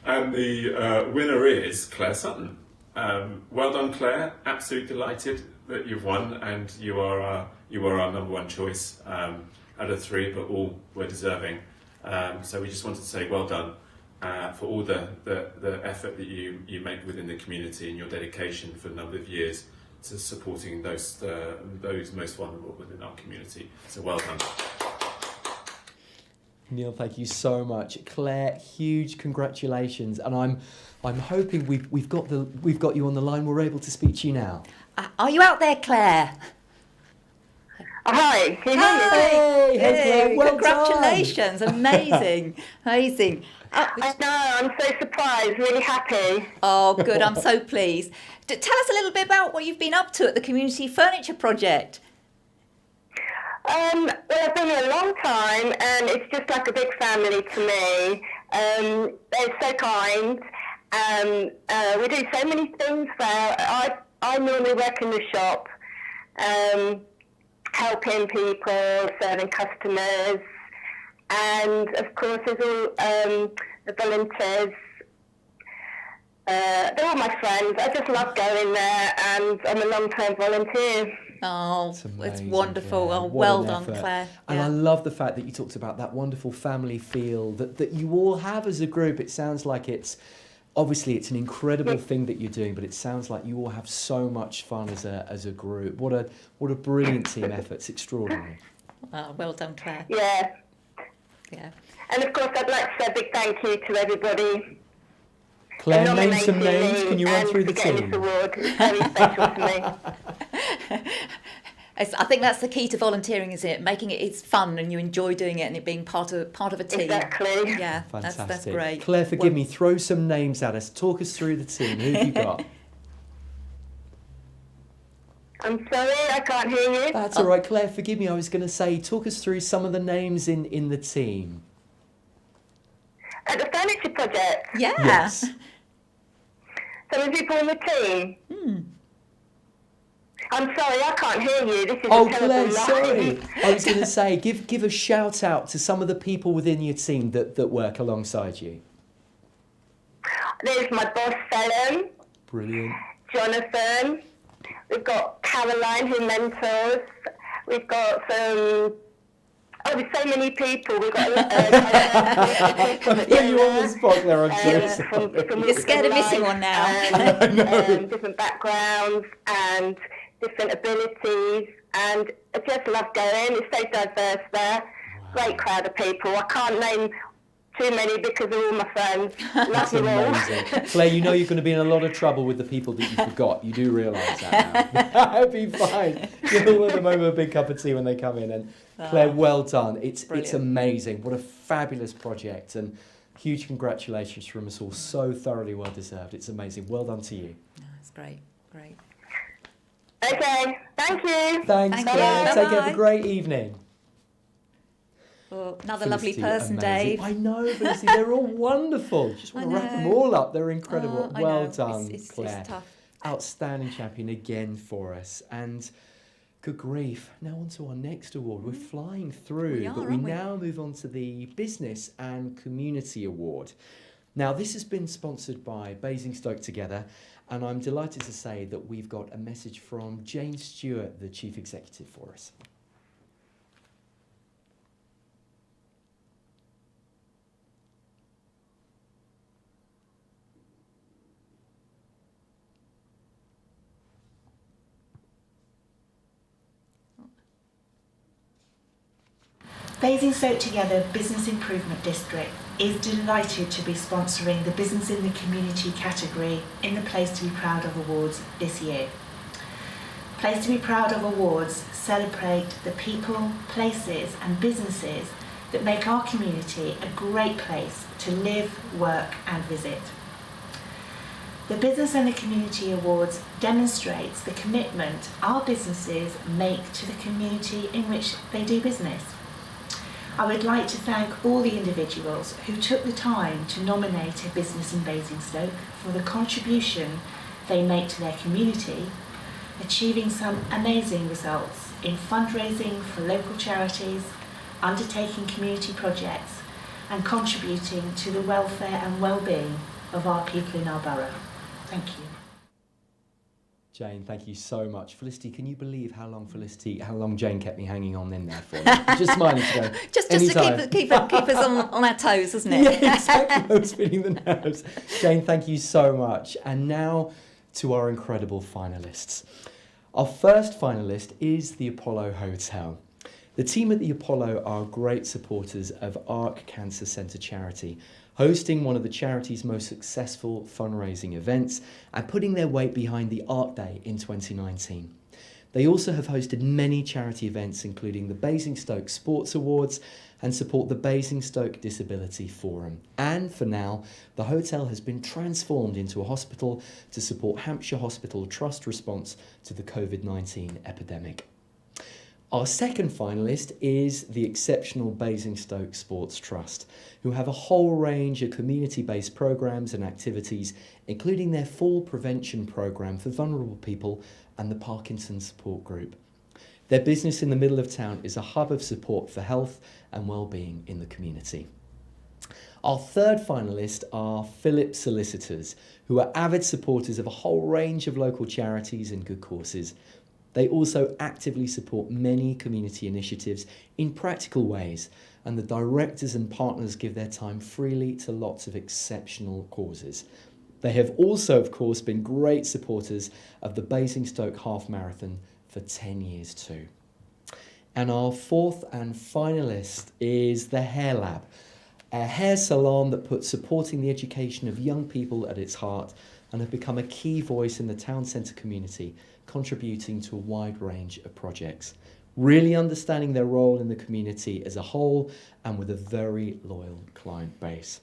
K: And the winner is Claire Sutton. Well done, Claire. Absolutely delighted that you've won, and you are our number one choice out of three, but all were deserving. So we just wanted to say well done for all the effort that you make within the community and your dedication for a number of years to supporting those most vulnerable within our community. So well done.
B: Neil, thank you so much. Claire, huge congratulations, and I'm hoping we've got you on the line. We're able to speak to you now.
A: Are you out there, Claire?
D: Hi, can you hear me?
B: Hey, Claire, well
A: congratulations, amazing. Amazing.
D: I know, I'm so surprised, really happy.
A: Oh, good, I'm so pleased. Tell us a little bit about what you've been up to at the Community Furniture Project.
D: Well, I've been here a long time, and it's just like a big family to me. They're so kind. We do so many things. I normally work in the shop, helping people, serving customers, and of course there's all the volunteers. They're all my friends. I just love going there, and I'm a long-term volunteer.
A: Oh,
B: It's
A: it's
B: amazing,
A: wonderful.
B: Claire.
A: Oh,
B: What
A: well
B: an
A: done,
B: effort.
A: Claire.
B: And
A: Yeah.
B: I love the fact that you talked about that wonderful family feel that you all have as a group. It sounds like it's an incredible thing that you're doing, but it sounds like you all have so much fun as a group. What a brilliant team effort. It's extraordinary.
A: Oh, well done, Claire.
D: Yeah.
A: Yeah.
D: And of course, I'd like to say a big thank you to everybody.
B: Claire,
D: for
B: name some
D: nominating
B: names.
D: me
B: Can you run
D: and
B: through the
D: for getting
B: team?
D: this award. It's very special to me.
A: I think that's the key to volunteering, isn't it? Making it's fun and you enjoy doing it and it being part of a team.
D: Exactly.
A: Yeah,
B: Fantastic.
A: that's great.
B: Claire, forgive me. Throw some names at us. Talk us through the team. Who have you got?
D: I'm sorry, I can't hear you.
B: That's all right, Claire. Forgive me. I was going to say, talk us through some of the names in the team.
D: At the furniture project.
A: Yeah.
B: Yes.
D: So many people in the team. I'm sorry, I can't hear you. This is
B: Oh,
D: a terrible
B: Claire,
D: line.
B: sorry. I was going to say, give a shout out to some of the people within your team that work alongside you.
D: There's my boss, Selim.
B: Brilliant.
D: Jonathan. We've got Caroline, who mentors. We've got some... Oh, there's so many people. We've got...
B: Put you on the spot, Claire, I'm so sorry.
A: You're scared of missing one now.
D: And different backgrounds and different abilities. And I just love going. It's so diverse there. Wow. Great crowd of people. I can't name too many because they're all my friends. Love
B: That's
D: you all.
B: amazing. Claire, you know you're going to be in a lot of trouble with the people that you forgot. You do realise that now. That'll be fine. You'll let them over a big cup of tea when they come in. And Claire, well done. It's amazing. What a fabulous project. And huge congratulations from us all. So thoroughly well deserved. It's amazing. Well done to you.
A: No, it's great. Great.
D: Okay, thank you.
B: Thanks,
A: Thank
B: Claire.
A: you.
B: Take care. Have
A: Bye-bye.
B: a great evening.
A: Oh, another lovely
B: Felicity,
A: person,
B: amazing.
A: Dave.
B: I know, Felicity. They're all wonderful. You just want to wrap them all up. They're incredible.
A: I
B: Well
A: know.
B: done,
A: It's
B: Claire.
A: It's tough.
B: Outstanding champion again for us. And good grief. Now on to our next award. We're flying through,
A: We are,
B: but we
A: aren't we?
B: now move on to the Business and Community Award. Now this has been sponsored by Basingstoke Together, and I'm delighted to say that we've got a message from Jane Stewart, the Chief Executive, for us.
L: Basingstoke Together Business Improvement District is delighted to be sponsoring the Business in the Community category in the Place to be Proud of Awards this year. Place to be Proud of Awards celebrate the people, places and businesses that make our community a great place to live, work and visit. The Business and the Community Awards demonstrates the commitment our businesses make to the community in which they do business. I would like to thank all the individuals who took the time to nominate a business in Basingstoke for the contribution they make to their community, achieving some amazing results in fundraising for local charities, undertaking community projects and contributing to the welfare and well-being of our people in our borough. Thank you.
B: Jane, thank you so much. Felicity, can you believe how long Jane kept me hanging on in there for? Just smiling to go.
A: Just to keep us on our toes, isn't it?
B: Yeah, exactly. I was feeling the nerves. Jane, thank you so much. And now to our incredible finalists. Our first finalist is the Apollo Hotel. The team at the Apollo are great supporters of ARC Cancer Centre charity, hosting one of the charity's most successful fundraising events and putting their weight behind the Art Day in 2019. They also have hosted many charity events, including the Basingstoke Sports Awards, and support the Basingstoke Disability Forum. And for now, the hotel has been transformed into a hospital to support Hampshire Hospital Trust response to the COVID-19 epidemic. Our second finalist is the exceptional Basingstoke Sports Trust, who have a whole range of community-based programmes and activities, including their fall prevention programme for vulnerable people and the Parkinson's Support Group. Their business in the middle of town is a hub of support for health and well-being in the community. Our third finalist are Phillips Solicitors, who are avid supporters of a whole range of local charities and good causes. They also actively support many community initiatives in practical ways, and the directors and partners give their time freely to lots of exceptional causes. They have also, of course, been great supporters of the Basingstoke Half Marathon for 10 years too. And our fourth and finalist is the Hair Lab, a hair salon that puts supporting the education of young people at its heart and have become a key voice in the town centre community, contributing to a wide range of projects, really understanding their role in the community as a whole and with a very loyal client base.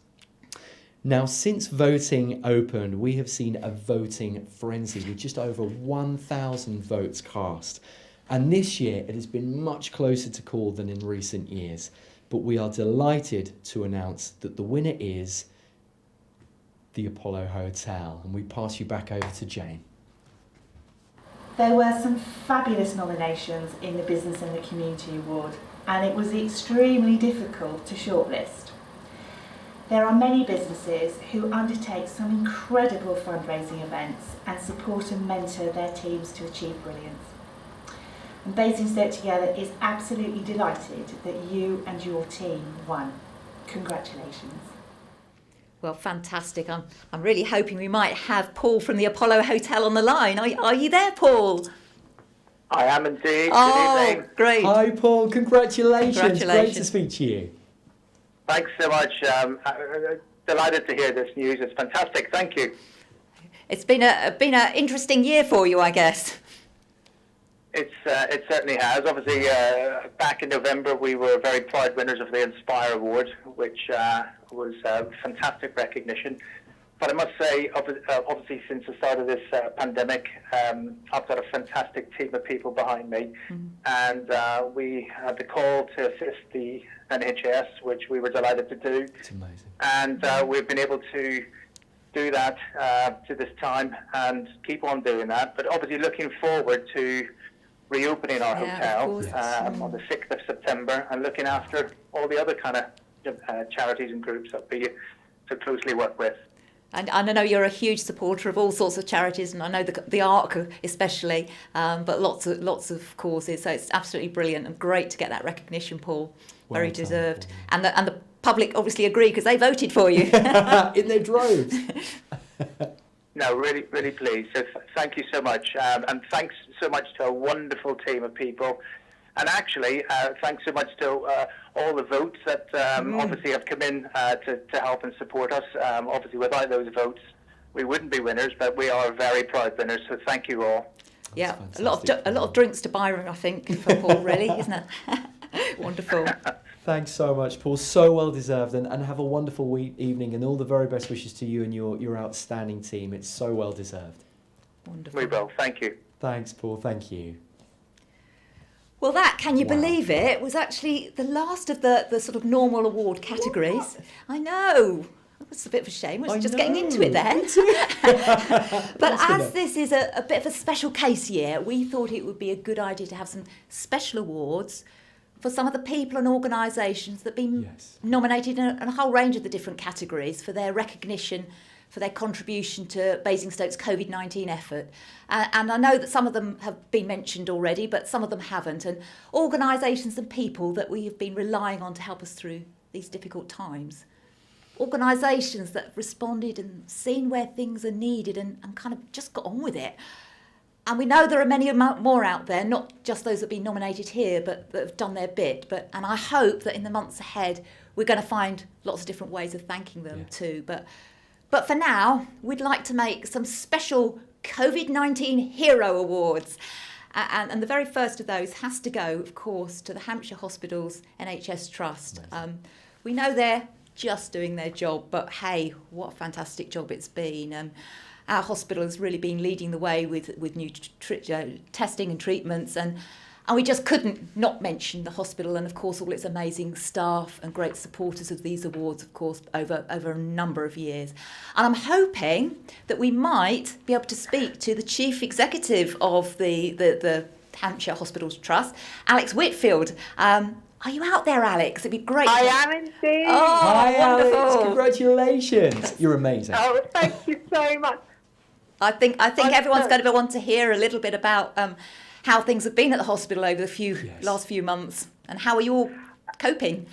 B: Now, since voting opened, we have seen a voting frenzy with just over 1,000 votes cast. And this year, it has been much closer to call than in recent years. But we are delighted to announce that the winner is the Apollo Hotel, and we pass you back over to Jane.
L: There were some fabulous nominations in the Business in the Community Award, and it was extremely difficult to shortlist. There are many businesses who undertake some incredible fundraising events and support and mentor their teams to achieve brilliance. And Basingstoke Together is absolutely delighted that you and your team won. Congratulations.
A: Well, fantastic. I'm really hoping we might have Paul from the Apollo Hotel on the line. Are you there, Paul?
M: I am indeed.
A: Oh,
M: Good evening.
A: great.
B: Hi, Paul. Congratulations. Great
A: Congratulations.
B: to speak to you.
M: Thanks so much. Delighted to hear this news. It's fantastic. Thank you.
A: It's been a interesting year for you, I guess.
M: It certainly has. Obviously, back in November, we were very proud winners of the Inspire Award, which was fantastic recognition. But I must say, obviously, since the start of this pandemic, I've got a fantastic team of people behind me. And we had the call to assist the NHS, which we were delighted to do.
B: It's amazing.
M: And we've been able to do that to this time and keep on doing that. But obviously looking forward to reopening our hotel on the 6th of September and looking after all the other kind of charities and groups that we so closely work with.
A: And I know you're a huge supporter of all sorts of charities, and I know the ARC especially, but lots of causes. So it's absolutely brilliant and great to get that recognition, Paul. Very
B: Well done,
A: deserved.
B: Paul.
A: And the public obviously agree because they voted for you.
B: In their droves.
M: No, really, really pleased. So thank you so much. And thanks so much to a wonderful team of people. And actually, thanks so much to all the votes that obviously have come in to help and support us. Obviously, without those votes, we wouldn't be winners, but we are very proud winners. So thank you all.
A: Yeah, a lot of drinks to Byron, I think, for Paul, really, isn't it? Wonderful.
B: Thanks so much, Paul. So well deserved, and have a wonderful evening, and all the very best wishes to you and your outstanding team. It's so well deserved.
A: Wonderful.
M: We will. Thank you.
B: Thanks, Paul. Thank you.
A: Well, that, can you believe it, was actually the last of the sort of normal award categories. What? I know. It was a bit of a shame. I was just getting into it then. But as this is a bit of a special case year, we thought it would be a good idea to have some special awards for some of the people and organisations that have been nominated in a whole range of the different categories for their recognition, for their contribution to Basingstoke's COVID-19 effort. And I know that some of them have been mentioned already, but some of them haven't. And organisations and people that we have been relying on to help us through these difficult times. Organisations that have responded and seen where things are needed and kind of just got on with it. And we know there are many more out there, not just those that have been nominated here, but that have done their bit. And I hope that in the months ahead, we're going to find lots of different ways of thanking them too. But for now, we'd like to make some special COVID-19 Hero Awards. And the very first of those has to go, of course, to the Hampshire Hospitals NHS Trust. We know they're just doing their job, but hey, what a fantastic job it's been. Our hospital has really been leading the way with new testing and treatments, and we just couldn't not mention the hospital and, of course, all its amazing staff and great supporters of these awards, of course, over a number of years. And I'm hoping that we might be able to speak to the Chief Executive of the Hampshire Hospitals Trust, Alex Whitfield. Are you out there, Alex? It'd be great.
N: I am indeed.
A: Oh,
B: hi,
A: wonderful.
B: Alex. Congratulations. You're amazing.
N: Oh, thank you so much.
A: I think everyone's going to want to hear a little bit about how things have been at the hospital over the last few months, and how are you all coping?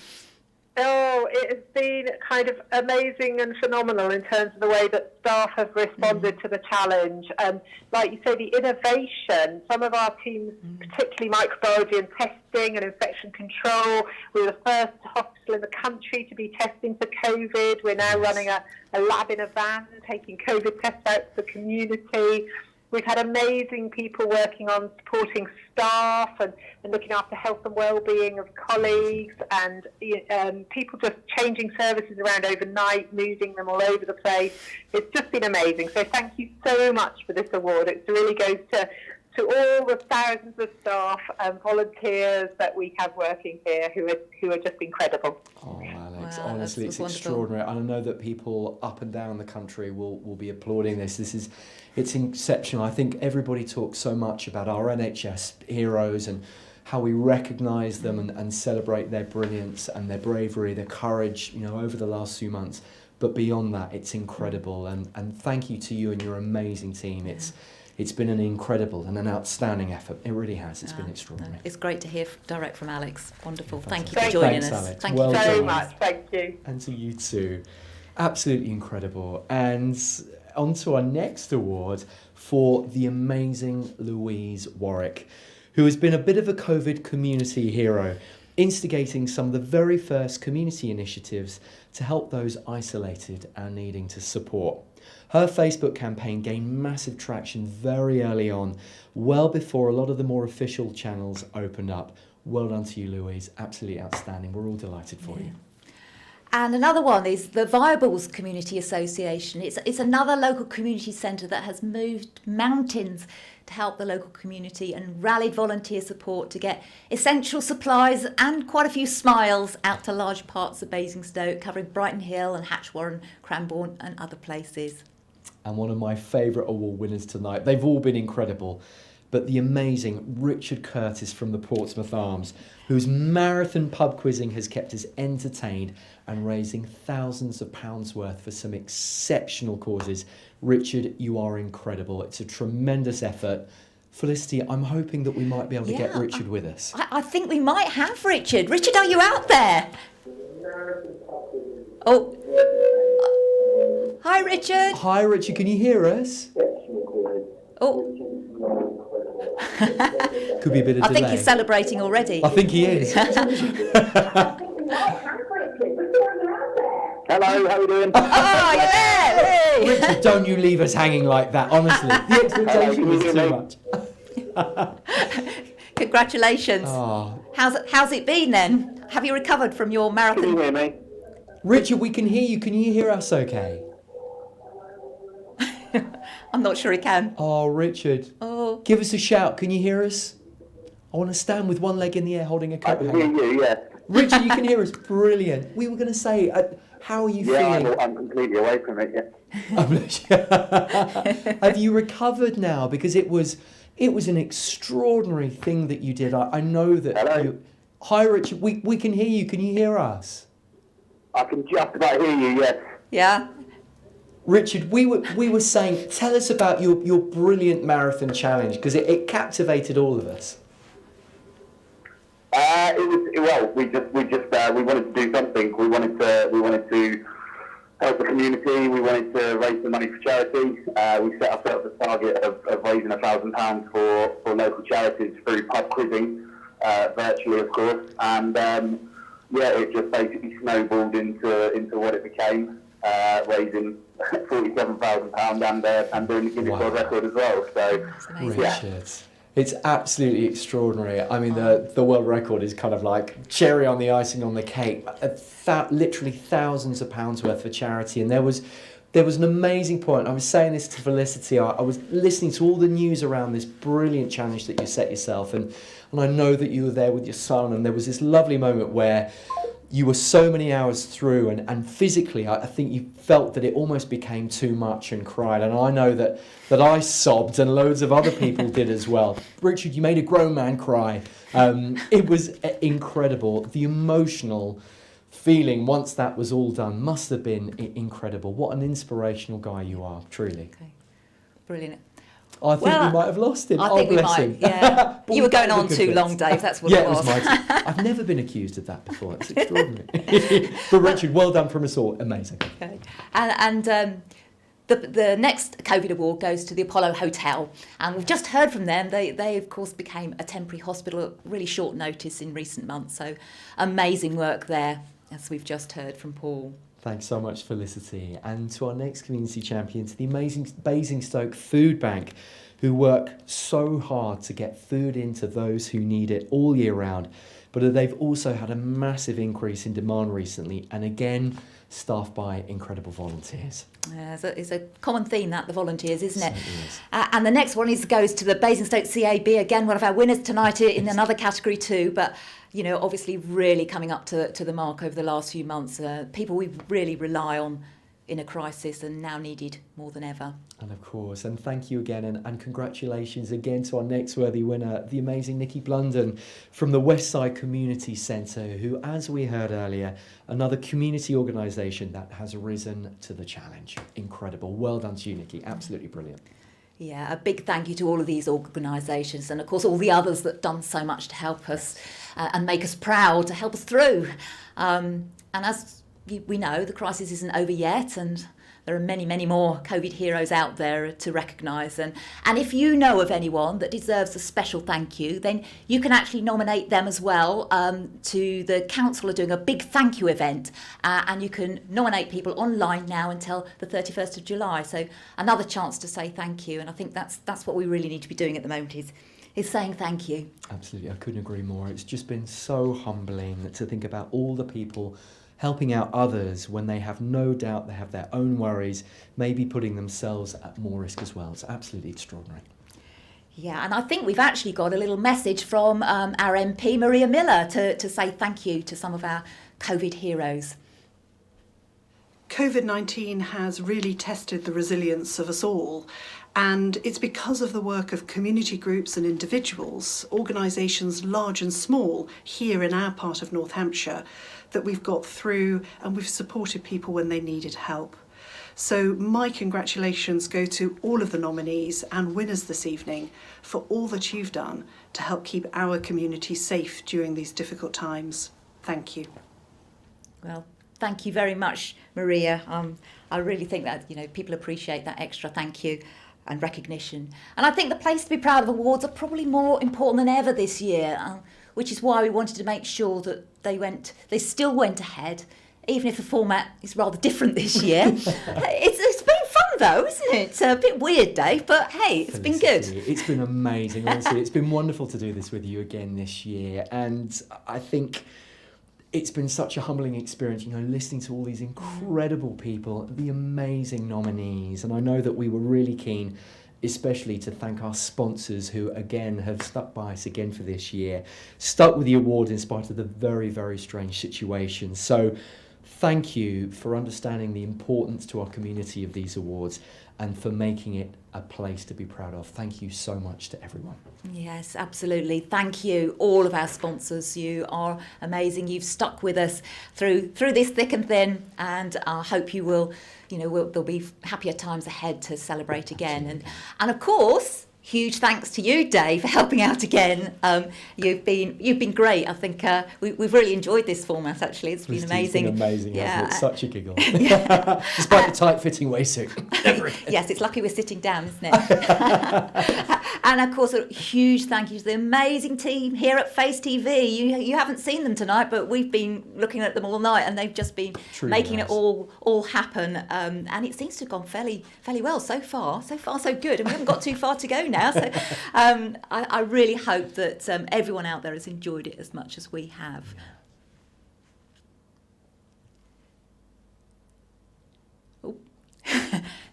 N: Oh, it has been kind of amazing and phenomenal in terms of the way that staff have responded to the challenge. And like you say, the innovation, some of our teams, particularly microbiology and testing and infection control, we were the first hospital in the country to be testing for COVID. We're now running a lab in a van, taking COVID tests out to the community. We've had amazing people working on supporting staff and looking after health and well-being of colleagues, and people just changing services around overnight, moving them all over the place. It's just been amazing. So thank you so much for this award. It really goes to to all the thousands of staff and volunteers that we have working here who are just incredible.
B: Oh, Alex,
A: Wow,
B: honestly,
A: that's
B: it's
A: wonderful.
B: extraordinary. And I know that people up and down the country will be applauding this. It's exceptional. I think everybody talks so much about our NHS heroes and how we recognise them and celebrate their brilliance and their bravery, their courage, over the last few months. But beyond that, it's incredible. And thank you to you and your amazing team. It's been an incredible and an outstanding effort. It really has. It's been extraordinary.
A: It's great to hear direct from Alex. Wonderful. Thank you
B: Fantastic.
A: for joining
B: Thanks,
A: us.
B: Alex.
A: Thank
B: Well
A: you
N: Very
B: done.
N: much. Thank you.
B: And to you too. Absolutely incredible. And on to our next award for the amazing Louise Warwick, who has been a bit of a COVID community hero, instigating some of the very first community initiatives to help those isolated and needing to support. Her Facebook campaign gained massive traction very early on, well before a lot of the more official channels opened up. Well done to you, Louise. Absolutely outstanding. We're all delighted for you.
A: And another one is the Viables Community Association. It's another local community centre that has moved mountains to help the local community and rallied volunteer support to get essential supplies and quite a few smiles out to large parts of Basingstoke, covering Brighton Hill and Hatchwarren, Cranbourne and other places.
B: And one of my favourite award winners tonight, they've all been incredible, but the amazing Richard Curtis from the Portsmouth Arms, whose marathon pub quizzing has kept us entertained and raising thousands of pounds worth for some exceptional causes. Richard, you are incredible. It's a tremendous effort. Felicity, I'm hoping that we might be able to get Richard with us.
A: I think we might have Richard. Richard, are you out there? Oh. Hi, Richard.
B: Hi, Richard. Can you hear us?
A: Oh.
B: Could be a bit of
A: I
B: delay.
A: think he's celebrating already.
B: I think he is.
O: Hello, how are you doing?
A: Oh, you're there! Hey.
B: Richard, don't you leave us hanging like that, honestly. The expectation is too much.
A: Congratulations.
B: Oh.
A: How's it been then? Have you recovered from your marathon?
O: Can you hear me?
B: Richard, we can hear you. Can you hear us okay?
A: I'm not sure he can.
B: Oh, Richard.
A: Oh.
B: Give us a shout. Can you hear us? I want to stand with one leg in the air holding a coat
O: I can
B: hanger.
O: hear you, yeah.
B: Richard, you can hear us. Brilliant. We were going to say, how are you feeling?
O: Yeah, I'm completely away from it,
B: yeah. Have you recovered now? Because it was an extraordinary thing that you did. I know that.
O: Hello?
B: Hi, Richard. We can hear you. Can you hear us?
O: I can just about hear you, yes.
A: Yeah.
B: Richard, we were saying, tell us about your brilliant marathon challenge, because it captivated all of us.
O: We wanted to do something. We wanted to help the community. We wanted to raise some money for charity. We set ourselves a target of raising £1,000 for local charities through pub quizzing, virtually, of course. And it just basically snowballed into what it became, raising £47,000 and doing the Guinness World Record as well. So,
B: Richard, it's absolutely extraordinary. I mean, the world record is kind of like cherry on the icing on the cake. Literally thousands of pounds worth for charity. And there was an amazing point. I was saying this to Felicity. I was listening to all the news around this brilliant challenge that you set yourself. And I know that you were there with your son. And there was this lovely moment where you were so many hours through and physically I think you felt that it almost became too much and cried, and I know that I sobbed and loads of other people did as well. Richard, you made a grown man cry. It was incredible. The emotional feeling once that was all done must have been incredible. What an inspirational guy you are, truly.
A: Okay. Brilliant.
B: I think we might have lost him.
A: I think we
B: bless
A: might,
B: him.
A: yeah. You were going
B: But
A: on too long, Dave, that's what it was.
B: Yeah, it was my I've never been accused of that before. It's extraordinary. But Richard, well done from us all. Amazing.
A: Okay. And the next COVID award goes to the Apollo Hotel. And we've just heard from them. They of course, became a temporary hospital at really short notice in recent months. So amazing work there, as we've just heard from Paul.
B: Thanks so much, Felicity. And to our next community champion, to the amazing Basingstoke Food Bank, who work so hard to get food into those who need it all year round, but they've also had a massive increase in demand recently, and again, staffed by incredible volunteers.
A: It's a common theme, that, the volunteers, isn't it?
B: Certainly is.
A: And the next one goes to the Basingstoke CAB, again, one of our winners tonight in another category too, but obviously really coming up to the mark over the last few months. People we really rely on in a crisis and now needed more than ever.
B: And of course, and thank you again, and congratulations again to our next worthy winner, the amazing Nikki Blunden from the Westside Community Centre, who, as we heard earlier, another community organisation that has risen to the challenge. Incredible. Well done to you, Nikki. Absolutely brilliant. Yeah,
A: a big thank you to all of these organisations, and of course all the others that have done so much to help us and make us proud, to help us through. And as we know, the crisis isn't over yet, and there are many, many more COVID heroes out there to recognise. And if you know of anyone that deserves a special thank you, then you can actually nominate them as well. To the council are doing a big thank you event, and you can nominate people online now until the 31st of July. So another chance to say thank you. And I think that's what we really need to be doing at the moment is saying thank you.
B: Absolutely, I couldn't agree more. It's just been so humbling to think about all the people helping out others when they have no doubt they have their own worries, maybe putting themselves at more risk as well. It's absolutely extraordinary.
A: Yeah, and I think we've actually got a little message from our MP, Maria Miller, to say thank you to some of our COVID heroes.
P: COVID-19 has really tested the resilience of us all, and it's because of the work of community groups and individuals, organisations large and small, here in our part of North Hampshire, that we've got through and we've supported people when they needed help. So my congratulations go to all of the nominees and winners this evening for all that you've done to help keep our community safe during these difficult times. Thank you.
A: Well, thank you very much, Maria. I really think that people appreciate that extra thank you and recognition. And I think the Place to be Proud of awards are probably more important than ever this year, which is why we wanted to make sure that they still went ahead, even if the format is rather different this year. It's been fun though, isn't it? It's a bit weird, Dave, but hey, it's been good.
B: It's been amazing, honestly. It's been wonderful to do this with you again this year, and I think it's been such a humbling experience, listening to all these incredible people, the amazing nominees, and I know that we were really keen especially to thank our sponsors who again have stuck by us again for this year, stuck with the award in spite of the very, very strange situation. So thank you for understanding the importance to our community of these awards and for making it a place to be proud of. Thank you so much to everyone.
A: Yes, absolutely. Thank you, all of our sponsors. You are amazing. You've stuck with us through this thick and thin, and I hope you will, there'll be happier times ahead to celebrate again. And of course, huge thanks to you, Dave, for helping out again. You've been great. I think we've really enjoyed this format. Actually, it's been amazing.
B: It's been amazing.
A: Yeah,
B: it's such a giggle, despite the tight-fitting waistsuit.
A: Yes, it's lucky we're sitting down, isn't it? And of course, a huge thank you to the amazing team here at Face TV. You haven't seen them tonight, but we've been looking at them all night, and they've just been making it all happen. And it seems to have gone fairly well so far. So far, so good. And we haven't got too far to go now. So I really hope that everyone out there has enjoyed it as much as we have. Oh.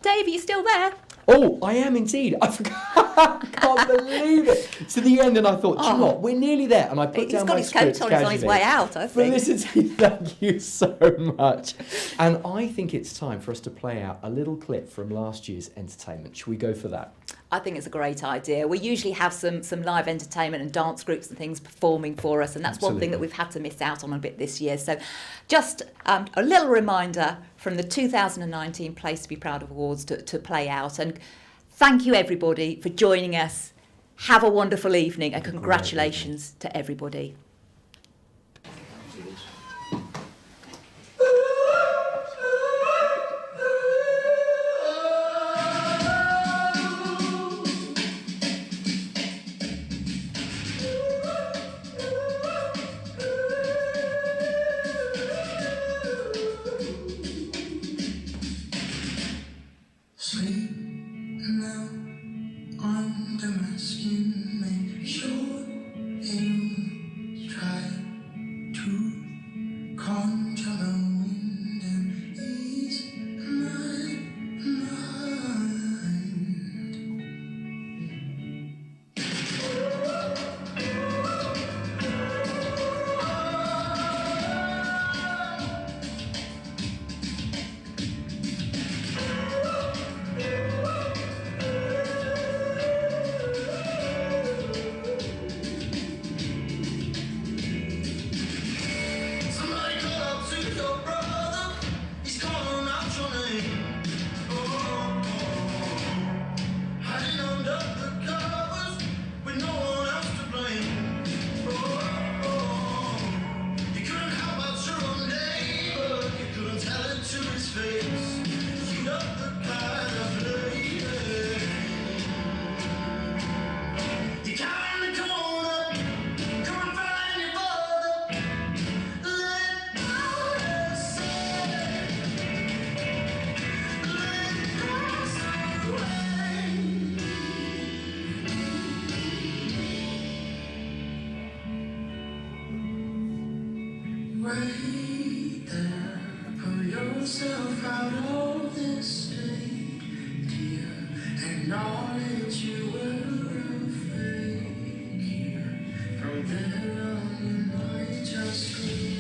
A: Dave, are you still there?
B: Oh, I am indeed. I forgot. I can't believe it. It's to the end, and I thought, do you know what? We're nearly there. And I put down my script.
A: He's got his coat on. He's on his way out, I think.
B: Felicity, thank you so much. And I think it's time for us to play out a little clip from last year's entertainment. Should we go for that?
A: I think it's a great idea. We usually have some live entertainment and dance groups and things performing for us, and that's one thing that we've had to miss out on a bit this year. So just a little reminder from the 2019 Place to be Proud of Awards to play out. And thank you, everybody, for joining us. Have a wonderful evening, and congratulations to everybody.
Q: conjure the wind and ease my mind. Somebody call out to your brother. He's calling out your name. Oh, hiding under the covers with no one else to blame. Oh, you couldn't help out your own neighbor. You couldn't tell it to his face. You know the kind of lady. You got in the corner. Come and find your father. Let go and say, let us away. Wait there, pull yourself out of this state, dear. Acknowledge you were a fake here. From then on, you might just scream.